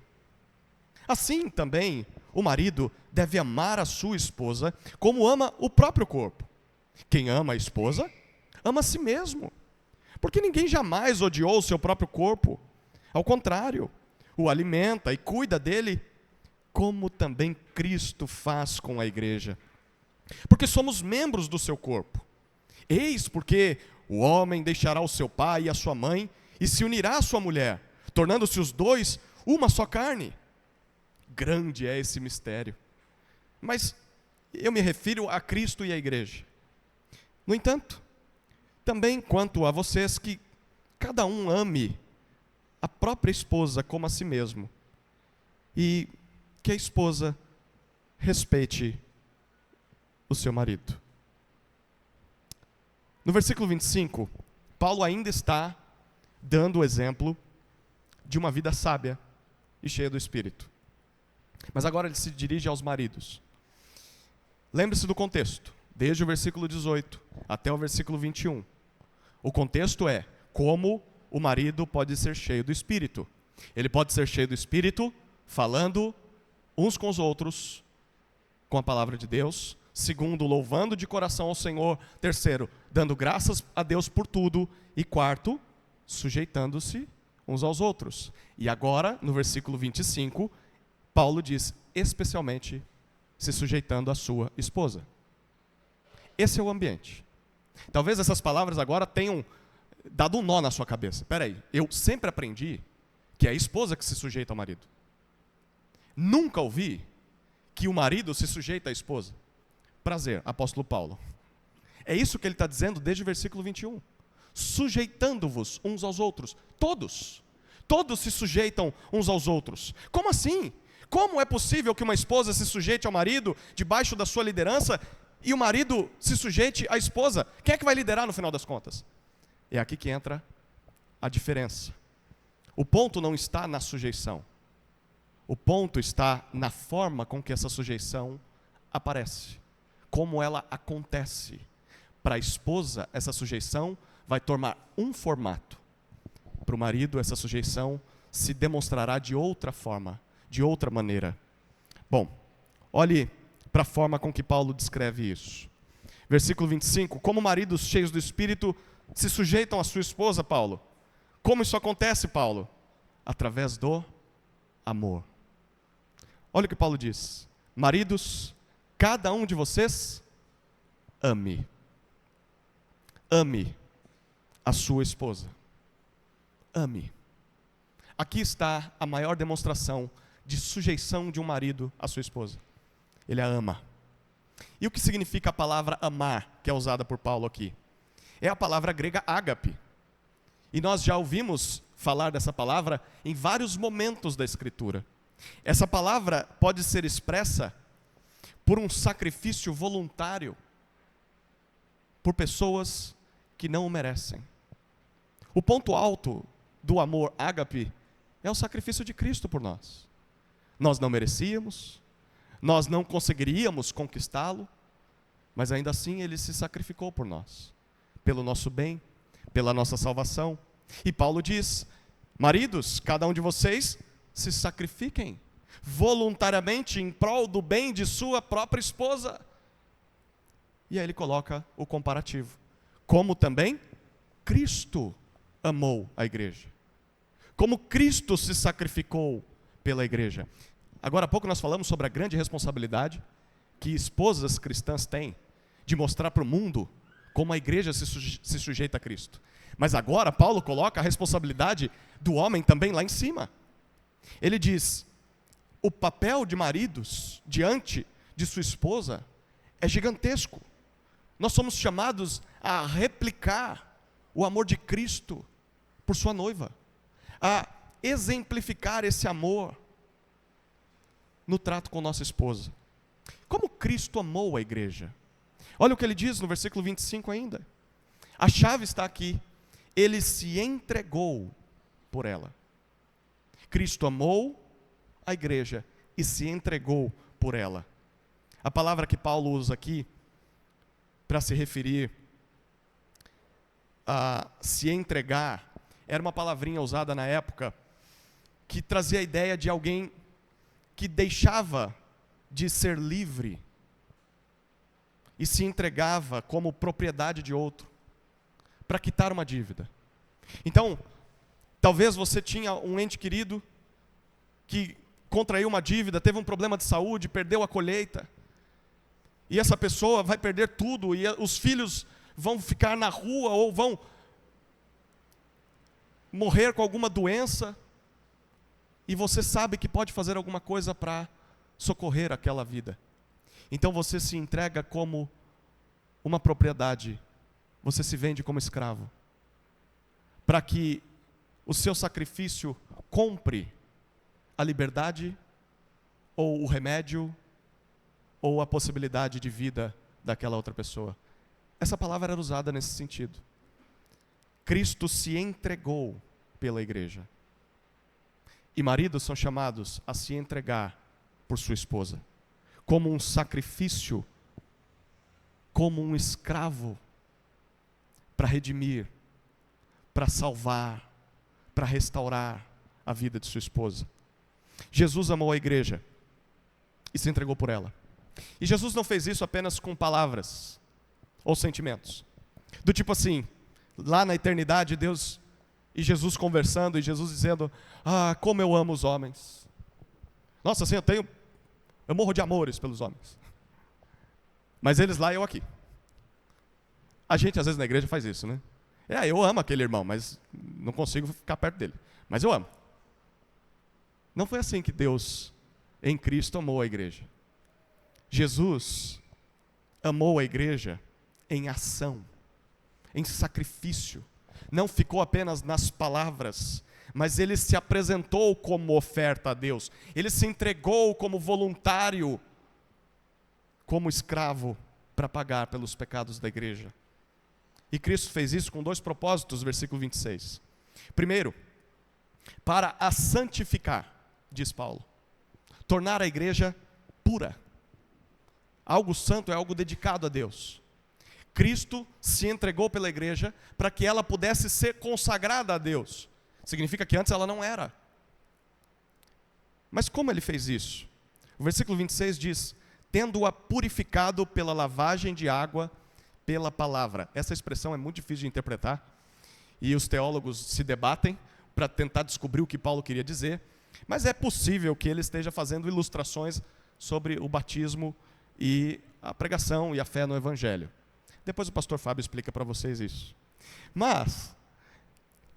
Assim também o marido deve amar a sua esposa como ama o próprio corpo. Quem ama a esposa, ama a si mesmo, porque ninguém jamais odiou o seu próprio corpo. Ao contrário, o alimenta e cuida dele, como também Cristo faz com a igreja. Porque somos membros do seu corpo. Eis porque o homem deixará o seu pai e a sua mãe e se unirá à sua mulher, tornando-se os dois uma só carne. Grande é esse mistério. Mas eu me refiro a Cristo e à igreja. No entanto, também quanto a vocês, que cada um ame a própria esposa como a si mesmo, e que a esposa respeite o seu marido. No versículo 25, Paulo ainda está dando o exemplo de uma vida sábia e cheia do Espírito. Mas agora ele se dirige aos maridos. Lembre-se do contexto, desde o versículo 18 até o versículo 21. O contexto é como o marido pode ser cheio do Espírito. Ele pode ser cheio do Espírito falando uns com os outros com a palavra de Deus. Segundo, louvando de coração ao Senhor. Terceiro, dando graças a Deus por tudo. E quarto, sujeitando-se uns aos outros. E agora, no versículo 25, Paulo diz, especialmente se sujeitando à sua esposa. Esse é o ambiente. Talvez essas palavras agora tenham dado um nó na sua cabeça. Espera aí, eu sempre aprendi que é a esposa que se sujeita ao marido. Nunca ouvi que o marido se sujeita à esposa. Prazer, apóstolo Paulo. É isso que ele está dizendo desde o versículo 21. Sujeitando-vos uns aos outros. Todos. Todos se sujeitam uns aos outros. Como assim? Como é possível que uma esposa se sujeite ao marido debaixo da sua liderança e o marido se sujeite à esposa? Quem é que vai liderar no final das contas? É aqui que entra a diferença. O ponto não está na sujeição. O ponto está na forma com que essa sujeição aparece. Como ela acontece. Para a esposa, essa sujeição vai tomar um formato. Para o marido, essa sujeição se demonstrará de outra forma, de outra maneira. Bom, olhe para a forma com que Paulo descreve isso. Versículo 25, como maridos cheios do Espírito se sujeitam à sua esposa, Paulo. Como isso acontece, Paulo? Através do amor. Olha o que Paulo diz. Maridos, cada um de vocês ame. Ame a sua esposa. Ame. Aqui está a maior demonstração de sujeição de um marido à sua esposa. Ele a ama. E o que significa a palavra amar, que é usada por Paulo aqui? É a palavra grega ágape. E nós já ouvimos falar dessa palavra em vários momentos da Escritura. Essa palavra pode ser expressa por um sacrifício voluntário por pessoas que não o merecem. O ponto alto do amor ágape é o sacrifício de Cristo por nós. Nós não merecíamos, nós não conseguiríamos conquistá-lo, mas ainda assim ele se sacrificou por nós, pelo nosso bem, pela nossa salvação. E Paulo diz, maridos, cada um de vocês se sacrifiquem voluntariamente em prol do bem de sua própria esposa. E aí ele coloca o comparativo. Como também Cristo amou a igreja. Como Cristo se sacrificou pela igreja. Agora há pouco nós falamos sobre a grande responsabilidade que esposas cristãs têm de mostrar para o mundo como a igreja se sujeita a Cristo. Mas agora Paulo coloca a responsabilidade do homem também lá em cima. Ele diz, o papel de maridos diante de sua esposa é gigantesco. Nós somos chamados a replicar o amor de Cristo por sua noiva, a exemplificar esse amor no trato com nossa esposa. Como Cristo amou a igreja. Olha o que ele diz no versículo 25 ainda. A chave está aqui. Ele se entregou por ela. Cristo amou a igreja e se entregou por ela. A palavra que Paulo usa aqui para se referir a se entregar era uma palavrinha usada na época que trazia a ideia de alguém que deixava de ser livre e se entregava como propriedade de outro para quitar uma dívida. Então, talvez você tinha um ente querido que contraiu uma dívida, teve um problema de saúde, perdeu a colheita, e essa pessoa vai perder tudo, e os filhos vão ficar na rua, ou vão morrer com alguma doença, e você sabe que pode fazer alguma coisa para socorrer aquela vida. Então você se entrega como uma propriedade, você se vende como escravo, para que o seu sacrifício compre a liberdade, ou o remédio, ou a possibilidade de vida daquela outra pessoa. Essa palavra era usada nesse sentido. Cristo se entregou pela igreja. E maridos são chamados a se entregar por sua esposa, como um sacrifício, como um escravo, para redimir, para salvar, para restaurar a vida de sua esposa. Jesus amou a igreja e se entregou por ela. E Jesus não fez isso apenas com palavras ou sentimentos. Do tipo assim, lá na eternidade, Deus e Jesus conversando, e Jesus dizendo: ah, como eu amo os homens. Nossa, assim, eu morro de amores pelos homens. Mas eles lá e eu aqui. A gente às vezes na igreja faz isso, né? Eu amo aquele irmão, mas não consigo ficar perto dele. Mas eu amo. Não foi assim que Deus, em Cristo, amou a igreja. Jesus amou a igreja em ação, em sacrifício. Não ficou apenas nas palavras, mas ele se apresentou como oferta a Deus. Ele se entregou como voluntário, como escravo, para pagar pelos pecados da igreja. E Cristo fez isso com 2 propósitos, versículo 26. Primeiro, para a santificar, diz Paulo, tornar a igreja pura. Algo santo é algo dedicado a Deus. Cristo se entregou pela igreja para que ela pudesse ser consagrada a Deus. Significa que antes ela não era. Mas como ele fez isso? O versículo 26 diz: tendo-a purificado pela lavagem de água, pela palavra. Essa expressão é muito difícil de interpretar, e os teólogos se debatem para tentar descobrir o que Paulo queria dizer, mas é possível que ele esteja fazendo ilustrações sobre o batismo e a pregação e a fé no Evangelho. Depois o pastor Fábio explica para vocês isso. Mas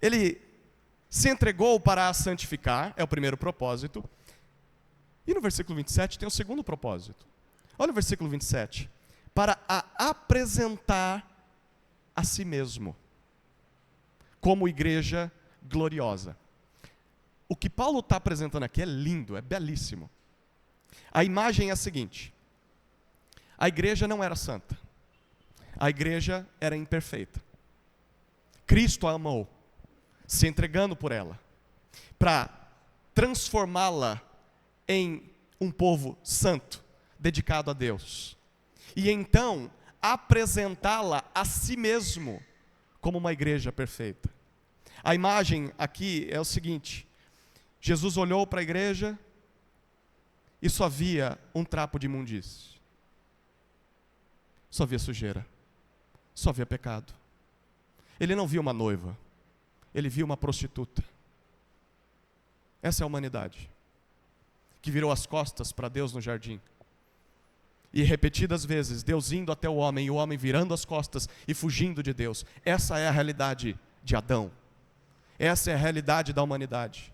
ele se entregou para a santificar, é o primeiro propósito. E no versículo 27 tem o segundo propósito. Olha o versículo 27. Para a apresentar a si mesmo, como igreja gloriosa. O que Paulo está apresentando aqui é lindo, é belíssimo. A imagem é a seguinte: a igreja não era santa, a igreja era imperfeita. Cristo a amou, se entregando por ela, para transformá-la em um povo santo, dedicado a Deus. E então, apresentá-la a si mesmo, como uma igreja perfeita. A imagem aqui é o seguinte: Jesus olhou para a igreja e só via um trapo de imundície. Só via sujeira. Só via pecado. Ele não via uma noiva. Ele via uma prostituta. Essa é a humanidade, que virou as costas para Deus no jardim. E repetidas vezes, Deus indo até o homem, e o homem virando as costas e fugindo de Deus. Essa é a realidade de Adão. Essa é a realidade da humanidade.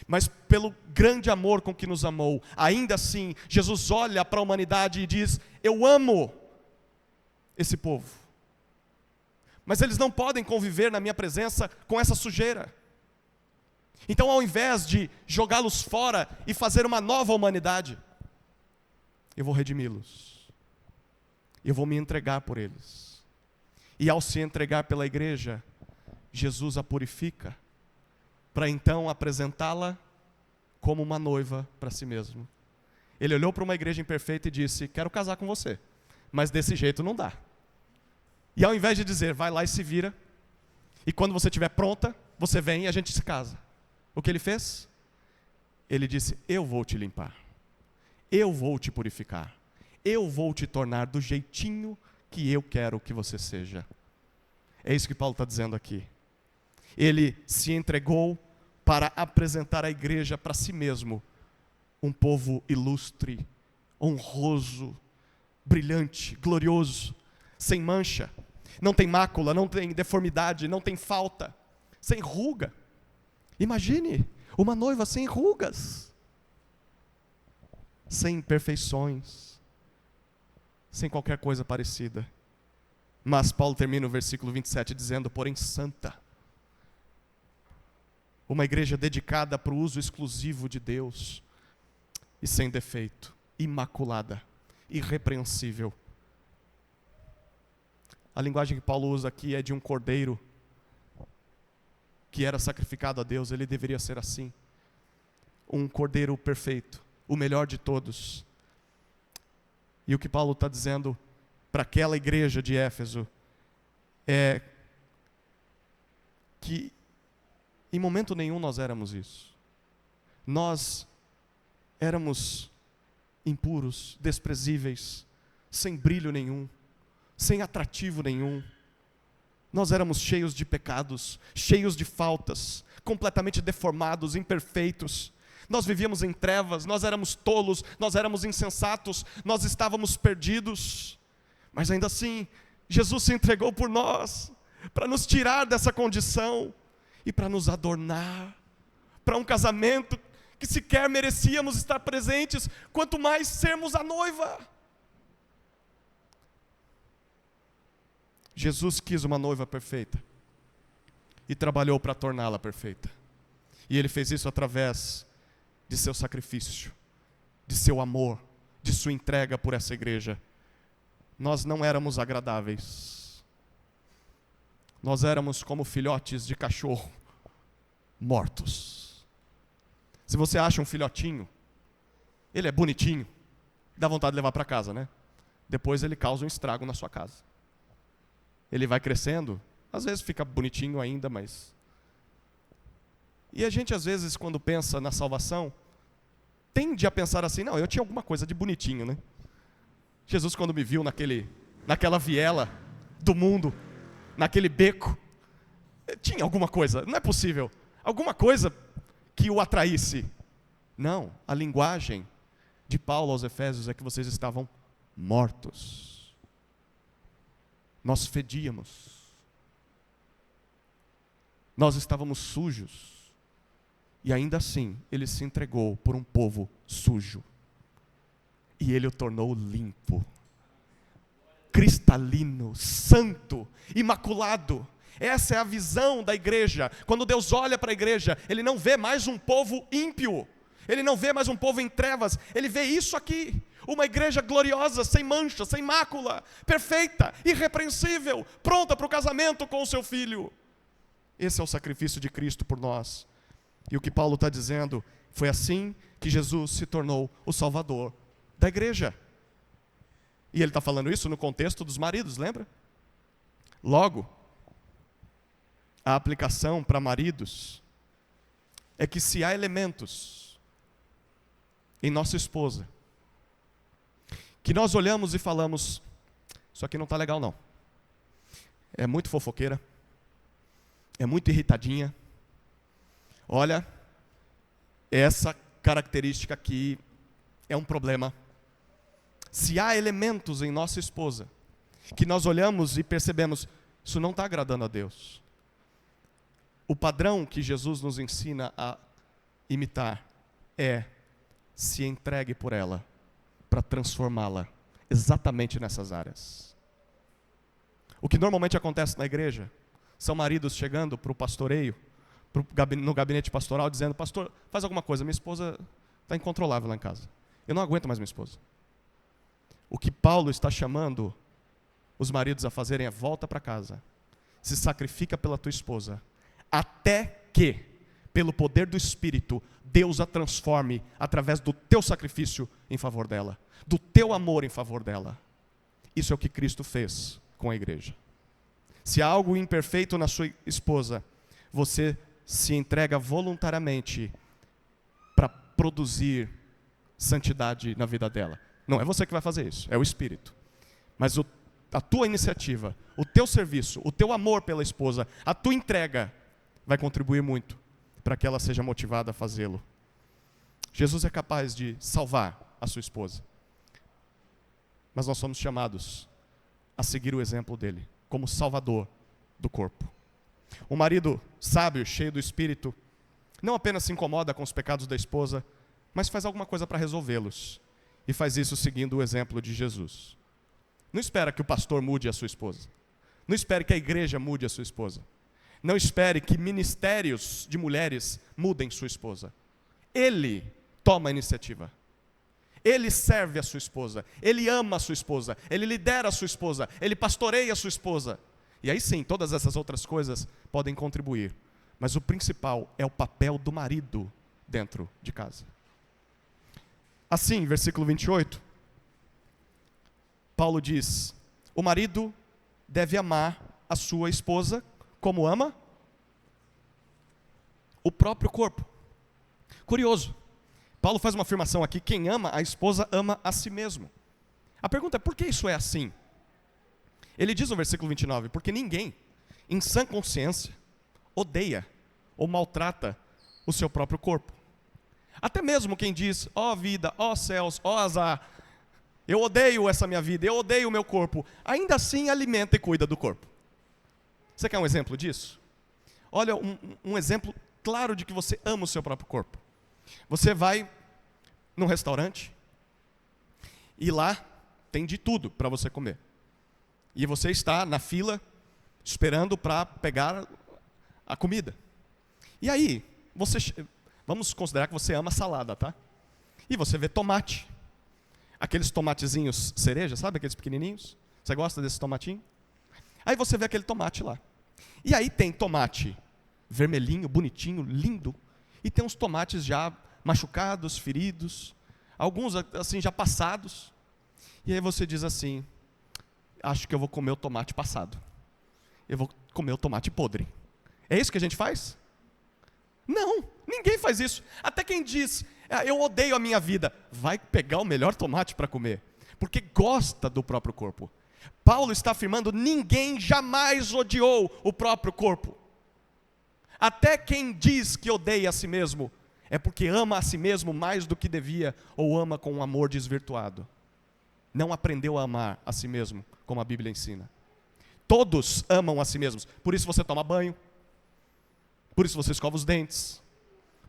Mas pelo grande amor com que nos amou, ainda assim, Jesus olha para a humanidade e diz: eu amo esse povo. Mas eles não podem conviver na minha presença com essa sujeira. Então, ao invés de jogá-los fora e fazer uma nova humanidade, eu vou redimi-los. Eu vou me entregar por eles. E ao se entregar pela igreja, Jesus a purifica, para então apresentá-la como uma noiva para si mesmo. Ele olhou para uma igreja imperfeita e disse: quero casar com você, mas desse jeito não dá. E ao invés de dizer, vai lá e se vira, e quando você estiver pronta, você vem e a gente se casa. O que ele fez? Ele disse: eu vou te limpar. Eu vou te purificar. Eu vou te tornar do jeitinho que eu quero que você seja. É isso que Paulo está dizendo aqui. Ele se entregou para apresentar a igreja para si mesmo, um povo ilustre, honroso, brilhante, glorioso, sem mancha, não tem mácula, não tem deformidade, não tem falta, sem ruga. Imagine uma noiva sem rugas, sem imperfeições, sem qualquer coisa parecida. Mas Paulo termina o versículo 27 dizendo: porém santa. Uma igreja dedicada para o uso exclusivo de Deus, e sem defeito, imaculada, irrepreensível. A linguagem que Paulo usa aqui é de um cordeiro que era sacrificado a Deus. Ele deveria ser assim. um cordeiro perfeito, o melhor de todos. E o que Paulo está dizendo para aquela igreja de Éfeso é que em momento nenhum nós éramos isso. Nós éramos impuros, desprezíveis, sem brilho nenhum, sem atrativo nenhum. Nós éramos cheios de pecados, cheios de faltas, completamente deformados, imperfeitos. Nós vivíamos em trevas, nós éramos tolos, nós éramos insensatos, nós estávamos perdidos. Mas ainda assim, Jesus se entregou por nós, para nos tirar dessa condição e para nos adornar, para um casamento que sequer merecíamos estar presentes, quanto mais sermos a noiva. Jesus quis uma noiva perfeita e trabalhou para torná-la perfeita. E Ele fez isso através de seu sacrifício, de seu amor, de sua entrega por essa igreja. Nós não éramos agradáveis. Nós éramos como filhotes de cachorro, mortos. Se você acha um filhotinho, ele é bonitinho, dá vontade de levar para casa, né? Depois ele causa um estrago na sua casa. Ele vai crescendo, às vezes fica bonitinho ainda, mas... E a gente às vezes, quando pensa na salvação, tende a pensar assim, não, eu tinha alguma coisa de bonitinho, né? Jesus, quando me viu naquela viela do mundo, naquele beco, tinha alguma coisa, não é possível, alguma coisa que o atraísse. Não, a linguagem de Paulo aos Efésios é que vocês estavam mortos. Nós fedíamos. Nós estávamos sujos. E ainda assim, Ele se entregou por um povo sujo. E Ele o tornou limpo, cristalino, santo, imaculado. Essa é a visão da igreja. Quando Deus olha para a igreja, Ele não vê mais um povo ímpio. Ele não vê mais um povo em trevas. Ele vê isso aqui. Uma igreja gloriosa, sem mancha, sem mácula, perfeita, irrepreensível, pronta para o casamento com o seu filho. Esse é o sacrifício de Cristo por nós. E o que Paulo está dizendo, foi assim que Jesus se tornou o Salvador da igreja. E ele está falando isso no contexto dos maridos, lembra? Logo, a aplicação para maridos é que se há elementos em nossa esposa que nós olhamos e falamos, isso aqui não está legal não, é muito fofoqueira, é muito irritadinha, olha, essa característica aqui é um problema. Se há elementos em nossa esposa que nós olhamos e percebemos, isso não está agradando a Deus. O padrão que Jesus nos ensina a imitar é: se entregue por ela, para transformá-la exatamente nessas áreas. O que normalmente acontece na igreja, são maridos chegando para o pastoreio, no gabinete pastoral, dizendo, pastor, faz alguma coisa, minha esposa está incontrolável lá em casa. Eu não aguento mais minha esposa. O que Paulo está chamando os maridos a fazerem é: volta para casa, se sacrifica pela tua esposa, até que, pelo poder do Espírito, Deus a transforme através do teu sacrifício em favor dela, do teu amor em favor dela. Isso é o que Cristo fez com a igreja. Se há algo imperfeito na sua esposa, você se entrega voluntariamente para produzir santidade na vida dela. Não é você que vai fazer isso, é o Espírito. Mas a tua iniciativa, o teu serviço, o teu amor pela esposa, a tua entrega vai contribuir muito para que ela seja motivada a fazê-lo. Jesus é capaz de salvar a sua esposa. Mas nós somos chamados a seguir o exemplo dele, como salvador do corpo. Um marido sábio, cheio do Espírito, não apenas se incomoda com os pecados da esposa, mas faz alguma coisa para resolvê-los. E faz isso seguindo o exemplo de Jesus. Não espera que o pastor mude a sua esposa. Não espere que a igreja mude a sua esposa. Não espere que ministérios de mulheres mudem sua esposa. Ele toma a iniciativa. Ele serve a sua esposa. Ele ama a sua esposa. Ele lidera a sua esposa. Ele pastoreia a sua esposa. E aí sim, todas essas outras coisas podem contribuir. Mas o principal é o papel do marido dentro de casa. Assim, versículo 28, Paulo diz: o marido deve amar a sua esposa como ama o próprio corpo. Curioso, Paulo faz uma afirmação aqui: quem ama a esposa ama a si mesmo. A pergunta é: por que isso é assim? Ele diz no versículo 29, porque ninguém, em sã consciência, odeia ou maltrata o seu próprio corpo. Até mesmo quem diz: ó vida, ó céus, ó azar, eu odeio essa minha vida, eu odeio o meu corpo, ainda assim alimenta e cuida do corpo. Você quer um exemplo disso? Olha, um exemplo claro de que você ama o seu próprio corpo. Você vai num restaurante e lá tem de tudo para você comer. E você está na fila esperando para pegar a comida. E aí, vamos considerar que você ama salada, tá? E você vê tomate. Aqueles tomatezinhos cereja, sabe aqueles pequenininhos? Você gosta desse tomatinho? Aí você vê aquele tomate lá. E aí tem tomate vermelhinho, bonitinho, lindo. E tem uns tomates já machucados, feridos. Alguns assim já passados. E aí você diz assim: acho que eu vou comer o tomate passado. Eu vou comer o tomate podre. É isso que a gente faz? Não, ninguém faz isso. Até quem diz: eu odeio a minha vida, vai pegar o melhor tomate para comer, porque gosta do próprio corpo. Paulo está afirmando: ninguém jamais odiou o próprio corpo. Até quem diz que odeia a si mesmo, é porque ama a si mesmo mais do que devia, ou ama com um amor desvirtuado. Não aprendeu a amar a si mesmo, como a Bíblia ensina. Todos amam a si mesmos, por isso você toma banho, por isso você escova os dentes,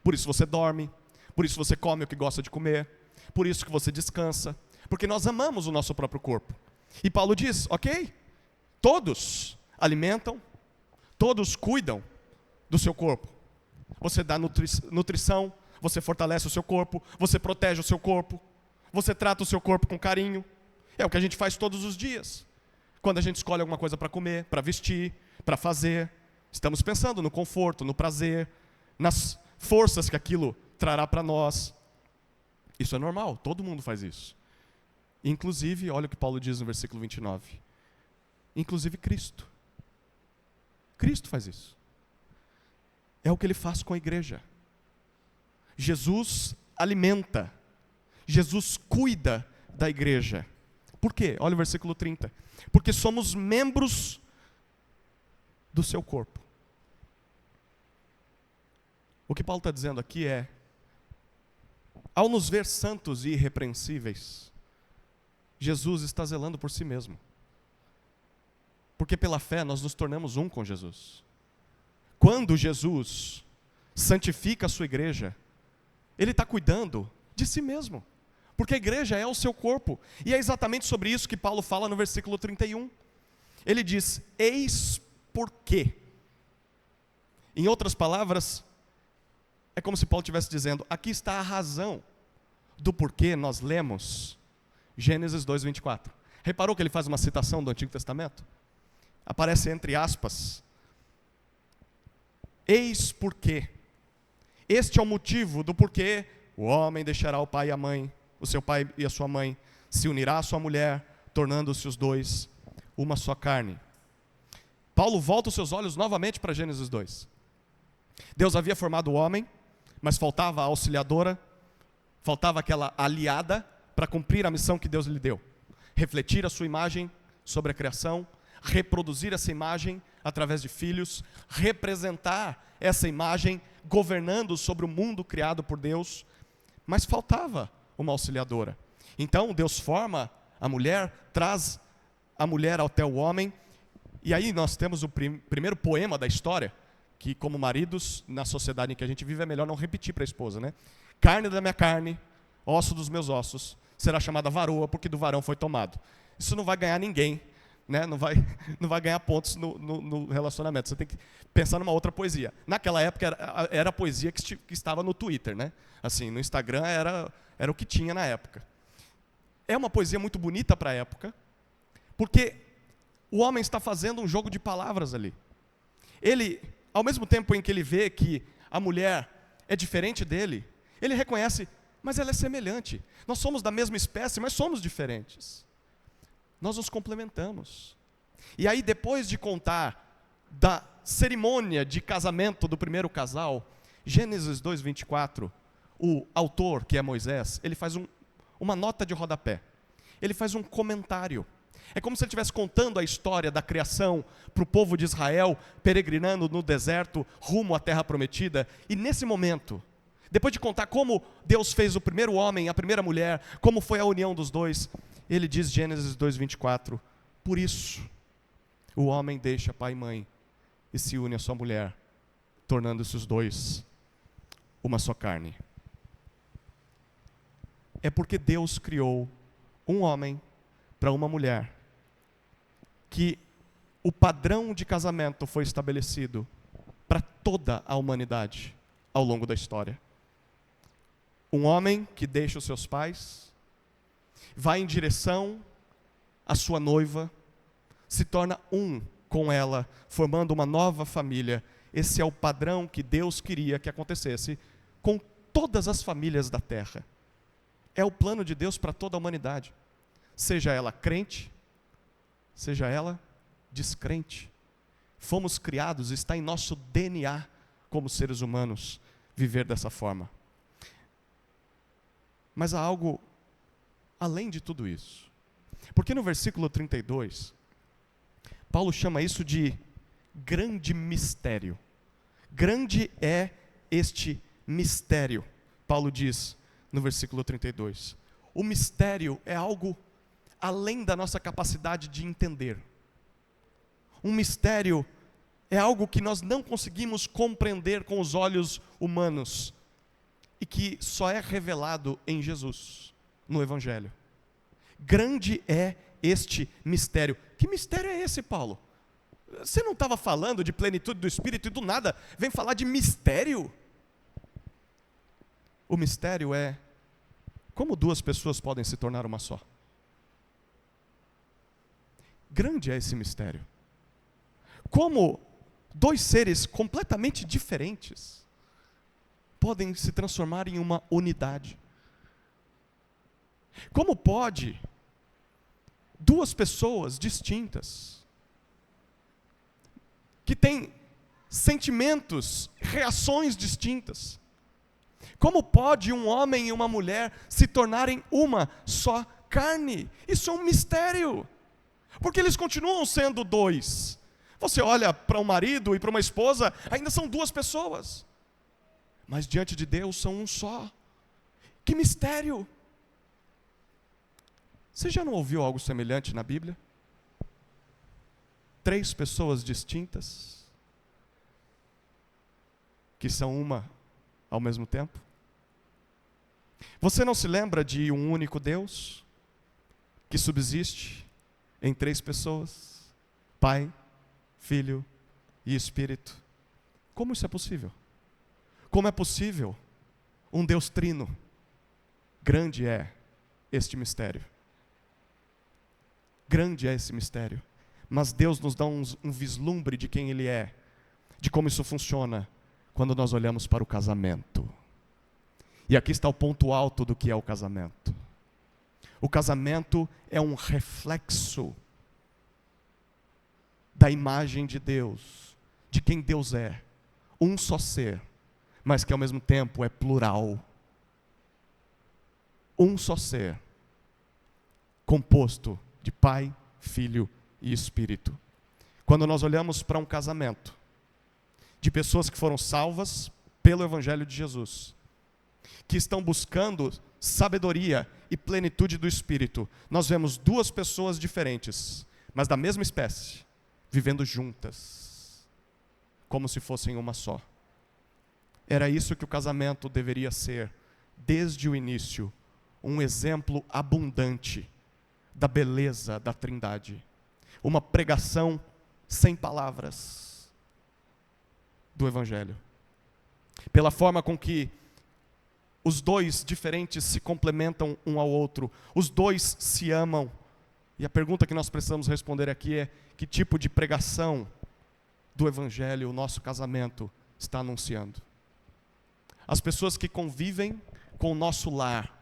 por isso você dorme, por isso você come o que gosta de comer, por isso que você descansa, porque nós amamos o nosso próprio corpo. E Paulo diz: ok, todos alimentam, todos cuidam do seu corpo. Você dá nutrição, você fortalece o seu corpo, você protege o seu corpo, você trata o seu corpo com carinho. É o que a gente faz todos os dias. Quando a gente escolhe alguma coisa para comer, para vestir, para fazer, estamos pensando no conforto, no prazer, nas forças que aquilo trará para nós. Isso é normal, todo mundo faz isso. Inclusive, olha o que Paulo diz no versículo 29. Inclusive Cristo. Cristo faz isso. É o que ele faz com a igreja. Jesus alimenta. Jesus cuida da igreja. Por quê? Olha o versículo 30. Porque somos membros do seu corpo. O que Paulo está dizendo aqui é: ao nos ver santos e irrepreensíveis, Jesus está zelando por si mesmo. Porque pela fé nós nos tornamos um com Jesus. Quando Jesus santifica a sua igreja, Ele está cuidando de si mesmo. Porque a igreja é o seu corpo. E é exatamente sobre isso que Paulo fala no versículo 31. Ele diz: eis porquê. Em outras palavras, é como se Paulo estivesse dizendo: aqui está a razão do porquê nós lemos Gênesis 2:24. Reparou que ele faz uma citação do Antigo Testamento? Aparece entre aspas: eis porquê. Este é o motivo do porquê o homem deixará o pai e a mãe, o seu pai e a sua mãe, se unirá à sua mulher, tornando-se os dois uma só carne. Paulo volta os seus olhos novamente para Gênesis 2. Deus havia formado o homem, mas faltava a auxiliadora, faltava aquela aliada para cumprir a missão que Deus lhe deu. Refletir a sua imagem sobre a criação, reproduzir essa imagem através de filhos, representar essa imagem governando sobre o mundo criado por Deus, mas faltava uma auxiliadora. Então Deus forma a mulher, traz a mulher até o homem, e aí nós temos o primeiro poema da história, que como maridos, na sociedade em que a gente vive, é melhor não repetir para a esposa, né? Carne da minha carne, osso dos meus ossos, será chamada varoa, porque do varão foi tomado. Isso não vai ganhar ninguém, né? Não vai ganhar pontos no relacionamento. Você tem que pensar numa outra poesia. Naquela época era a poesia que estava no Twitter, né? Assim, no Instagram era o que tinha na época. É uma poesia muito bonita para a época, porque o homem está fazendo um jogo de palavras ali. Ele, ao mesmo tempo em que ele vê que a mulher é diferente dele, Ele reconhece, mas ela é semelhante. Nós somos da mesma espécie, mas somos diferentes. Nós nos complementamos. E aí, depois de contar da cerimônia de casamento do primeiro casal, Gênesis 2:24, o autor, que é Moisés, ele faz uma nota de rodapé. Ele faz um comentário. É como se ele estivesse contando a história da criação para o povo de Israel, peregrinando no deserto, rumo à terra prometida. E nesse momento, depois de contar como Deus fez o primeiro homem, a primeira mulher, como foi a união dos dois, ele diz, Gênesis 2:24, por isso, o homem deixa pai e mãe e se une à sua mulher, tornando-se os dois uma só carne. É porque Deus criou um homem para uma mulher, que o padrão de casamento foi estabelecido para toda a humanidade ao longo da história. Um homem que deixa os seus pais, vai em direção à sua noiva, se torna um com ela, formando uma nova família. Esse é o padrão que Deus queria que acontecesse com todas as famílias da terra. É o plano de Deus para toda a humanidade. Seja ela crente, seja ela descrente. Fomos criados, está em nosso DNA como seres humanos viver dessa forma. Mas há algo além de tudo isso. Porque no versículo 32, Paulo chama isso de grande mistério. Grande é este mistério. Paulo diz no versículo 32. O mistério é algo além da nossa capacidade de entender. Um mistério é algo que nós não conseguimos compreender com os olhos humanos e que só é revelado em Jesus, no Evangelho. Grande é este mistério. Que mistério é esse, Paulo? Você não estava falando de plenitude do Espírito e do nada vem falar de mistério? O mistério é como duas pessoas podem se tornar uma só. Grande é esse mistério. Como dois seres completamente diferentes podem se transformar em uma unidade. Como pode duas pessoas distintas, que têm sentimentos, reações distintas, como pode um homem e uma mulher se tornarem uma só carne? Isso é um mistério, porque eles continuam sendo dois. Você olha para um marido e para uma esposa, ainda são duas pessoas, mas diante de Deus são um só. Que mistério! Você já não ouviu algo semelhante na Bíblia? 3 pessoas distintas, que são uma ao mesmo tempo? Você não se lembra de um único Deus, que subsiste em 3 pessoas? Pai, Filho e Espírito. Como isso é possível? Como é possível um Deus trino? Grande é este mistério. Grande é esse mistério. Mas Deus nos dá um vislumbre de quem Ele é, de como isso funciona, quando nós olhamos para o casamento. E aqui está o ponto alto do que é o casamento. O casamento é um reflexo da imagem de Deus, de quem Deus é, um só ser, mas que ao mesmo tempo é plural. Um só ser, composto de Pai, Filho e Espírito. Quando nós olhamos para um casamento, de pessoas que foram salvas pelo Evangelho de Jesus, que estão buscando sabedoria e plenitude do Espírito, nós vemos 2 pessoas diferentes, mas da mesma espécie, vivendo juntas, como se fossem uma só. Era isso que o casamento deveria ser, desde o início, um exemplo abundante da beleza da Trindade. Uma pregação sem palavras do Evangelho. Pela forma com que os dois diferentes se complementam um ao outro, os dois se amam. E a pergunta que nós precisamos responder aqui é: que tipo de pregação do Evangelho o nosso casamento está anunciando? As pessoas que convivem com o nosso lar?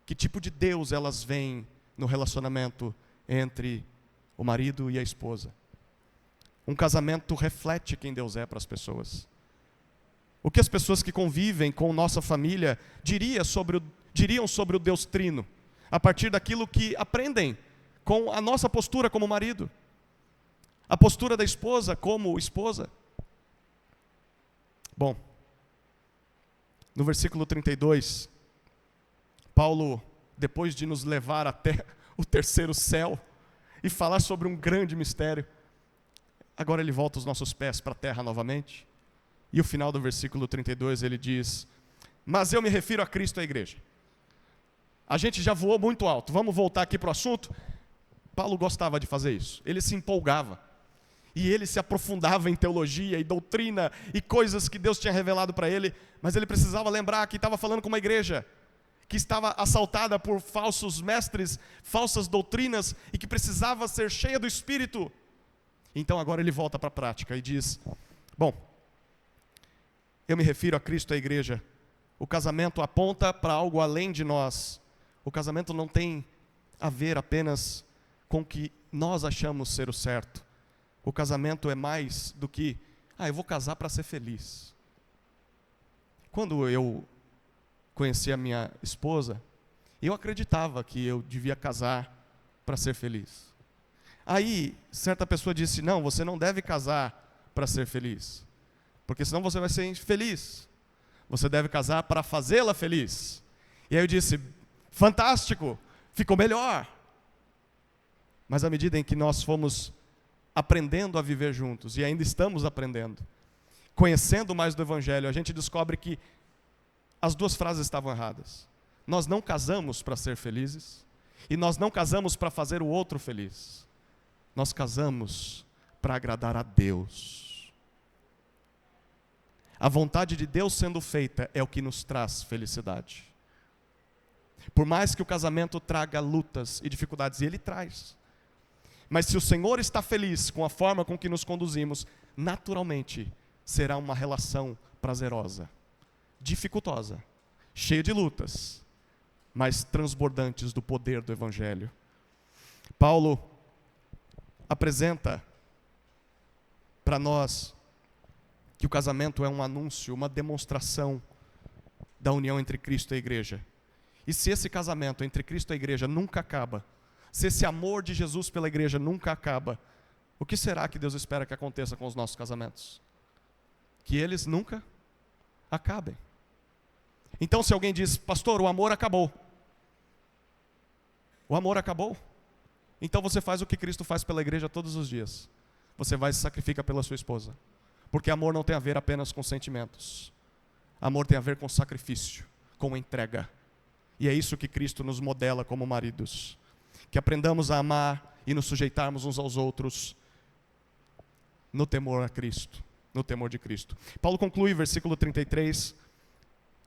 Que tipo de Deus elas veem no relacionamento entre o marido e a esposa? Um casamento reflete quem Deus é para as pessoas. O que as pessoas que convivem com nossa família diriam sobre o Deus Trino, a partir daquilo que aprendem com a nossa postura como marido, a postura da esposa como esposa. Bom, no versículo 32, Paulo, depois de nos levar até o terceiro céu e falar sobre um grande mistério, agora ele volta os nossos pés para a terra novamente. E o final do versículo 32 ele diz: mas eu me refiro a Cristo e à igreja. A gente já voou muito alto, vamos voltar aqui para o assunto. Paulo gostava de fazer isso, ele se empolgava. E ele se aprofundava em teologia e doutrina e coisas que Deus tinha revelado para ele, mas ele precisava lembrar que estava falando com uma igreja que estava assaltada por falsos mestres, falsas doutrinas, e que precisava ser cheia do Espírito. Então agora ele volta para a prática e diz: bom, eu me refiro a Cristo e à igreja. O casamento aponta para algo além de nós. O casamento não tem a ver apenas com o que nós achamos ser o certo. O casamento é mais do que, eu vou casar para ser feliz. Quando eu conheci a minha esposa, eu acreditava que eu devia casar para ser feliz. Aí, certa pessoa disse: não, você não deve casar para ser feliz, porque senão você vai ser infeliz. Você deve casar para fazê-la feliz. E aí eu disse: fantástico, ficou melhor. Mas à medida em que nós fomos aprendendo a viver juntos, e ainda estamos aprendendo, conhecendo mais do Evangelho, a gente descobre que as duas frases estavam erradas. Nós não casamos para ser felizes, e nós não casamos para fazer o outro feliz. Nós casamos para agradar a Deus. A vontade de Deus sendo feita é o que nos traz felicidade. Por mais que o casamento traga lutas e dificuldades, e ele traz, mas se o Senhor está feliz com a forma com que nos conduzimos, naturalmente será uma relação prazerosa, dificultosa, cheia de lutas, mas transbordantes do poder do Evangelho. Paulo apresenta para nós que o casamento é um anúncio, uma demonstração da união entre Cristo e a igreja. E se esse casamento entre Cristo e a igreja nunca acaba, se esse amor de Jesus pela igreja nunca acaba, o que será que Deus espera que aconteça com os nossos casamentos? Que eles nunca acabem. Então, se alguém diz: pastor, o amor acabou. O amor acabou? Então você faz o que Cristo faz pela igreja todos os dias. Você vai e se sacrifica pela sua esposa. Porque amor não tem a ver apenas com sentimentos. Amor tem a ver com sacrifício, com entrega. E é isso que Cristo nos modela como maridos. Que aprendamos a amar e nos sujeitarmos uns aos outros no temor a Cristo, no temor de Cristo. Paulo conclui, versículo 33,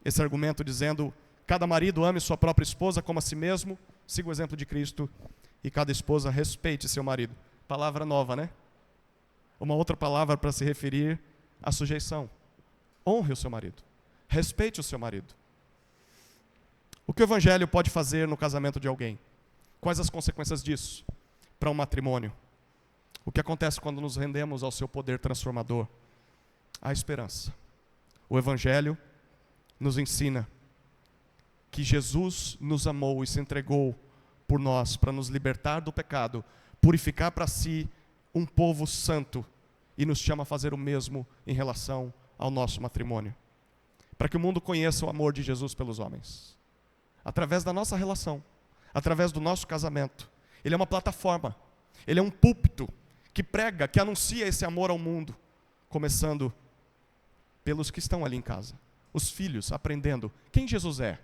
esse argumento dizendo: cada marido ame sua própria esposa como a si mesmo, siga o exemplo de Cristo, e cada esposa respeite seu marido. Palavra nova, né? Uma outra palavra para se referir à sujeição. Honre o seu marido, respeite o seu marido. O que o Evangelho pode fazer no casamento de alguém? Quais as consequências disso para um matrimônio? O que acontece quando nos rendemos ao seu poder transformador? A esperança. O Evangelho nos ensina que Jesus nos amou e se entregou por nós para nos libertar do pecado, purificar para si um povo santo, e nos chama a fazer o mesmo em relação ao nosso matrimônio. Para que o mundo conheça o amor de Jesus pelos homens. Através da nossa relação, através do nosso casamento. Ele é uma plataforma, ele é um púlpito que prega, que anuncia esse amor ao mundo, começando pelos que estão ali em casa. Os filhos aprendendo quem Jesus é.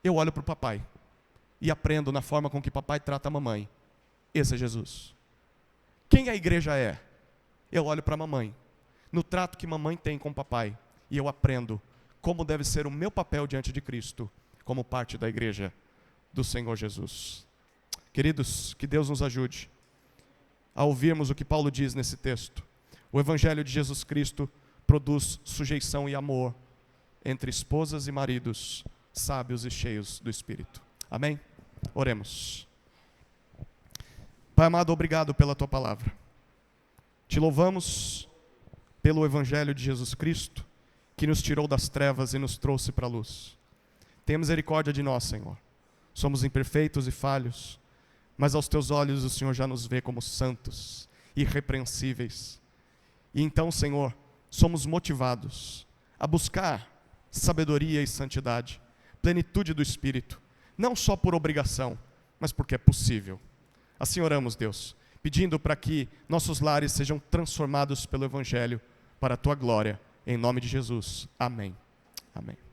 Eu olho para o papai e aprendo na forma com que papai trata a mamãe. Esse é Jesus. Quem a igreja é? Eu olho para a mamãe, no trato que mamãe tem com o papai, e eu aprendo como deve ser o meu papel diante de Cristo, como parte da igreja do Senhor Jesus. Queridos, que Deus nos ajude a ouvirmos o que Paulo diz nesse texto. O Evangelho de Jesus Cristo produz sujeição e amor entre esposas e maridos sábios e cheios do Espírito. Amém? Oremos. Pai amado, obrigado pela Tua palavra. Te louvamos pelo Evangelho de Jesus Cristo, que nos tirou das trevas e nos trouxe para a luz. Tenha misericórdia de nós, Senhor. Somos imperfeitos e falhos, mas aos Teus olhos o Senhor já nos vê como santos, irrepreensíveis. E então, Senhor, somos motivados a buscar sabedoria e santidade, plenitude do Espírito, não só por obrigação, mas porque é possível. Assim oramos, Deus, pedindo para que nossos lares sejam transformados pelo Evangelho para a Tua glória, em nome de Jesus. Amém. Amém.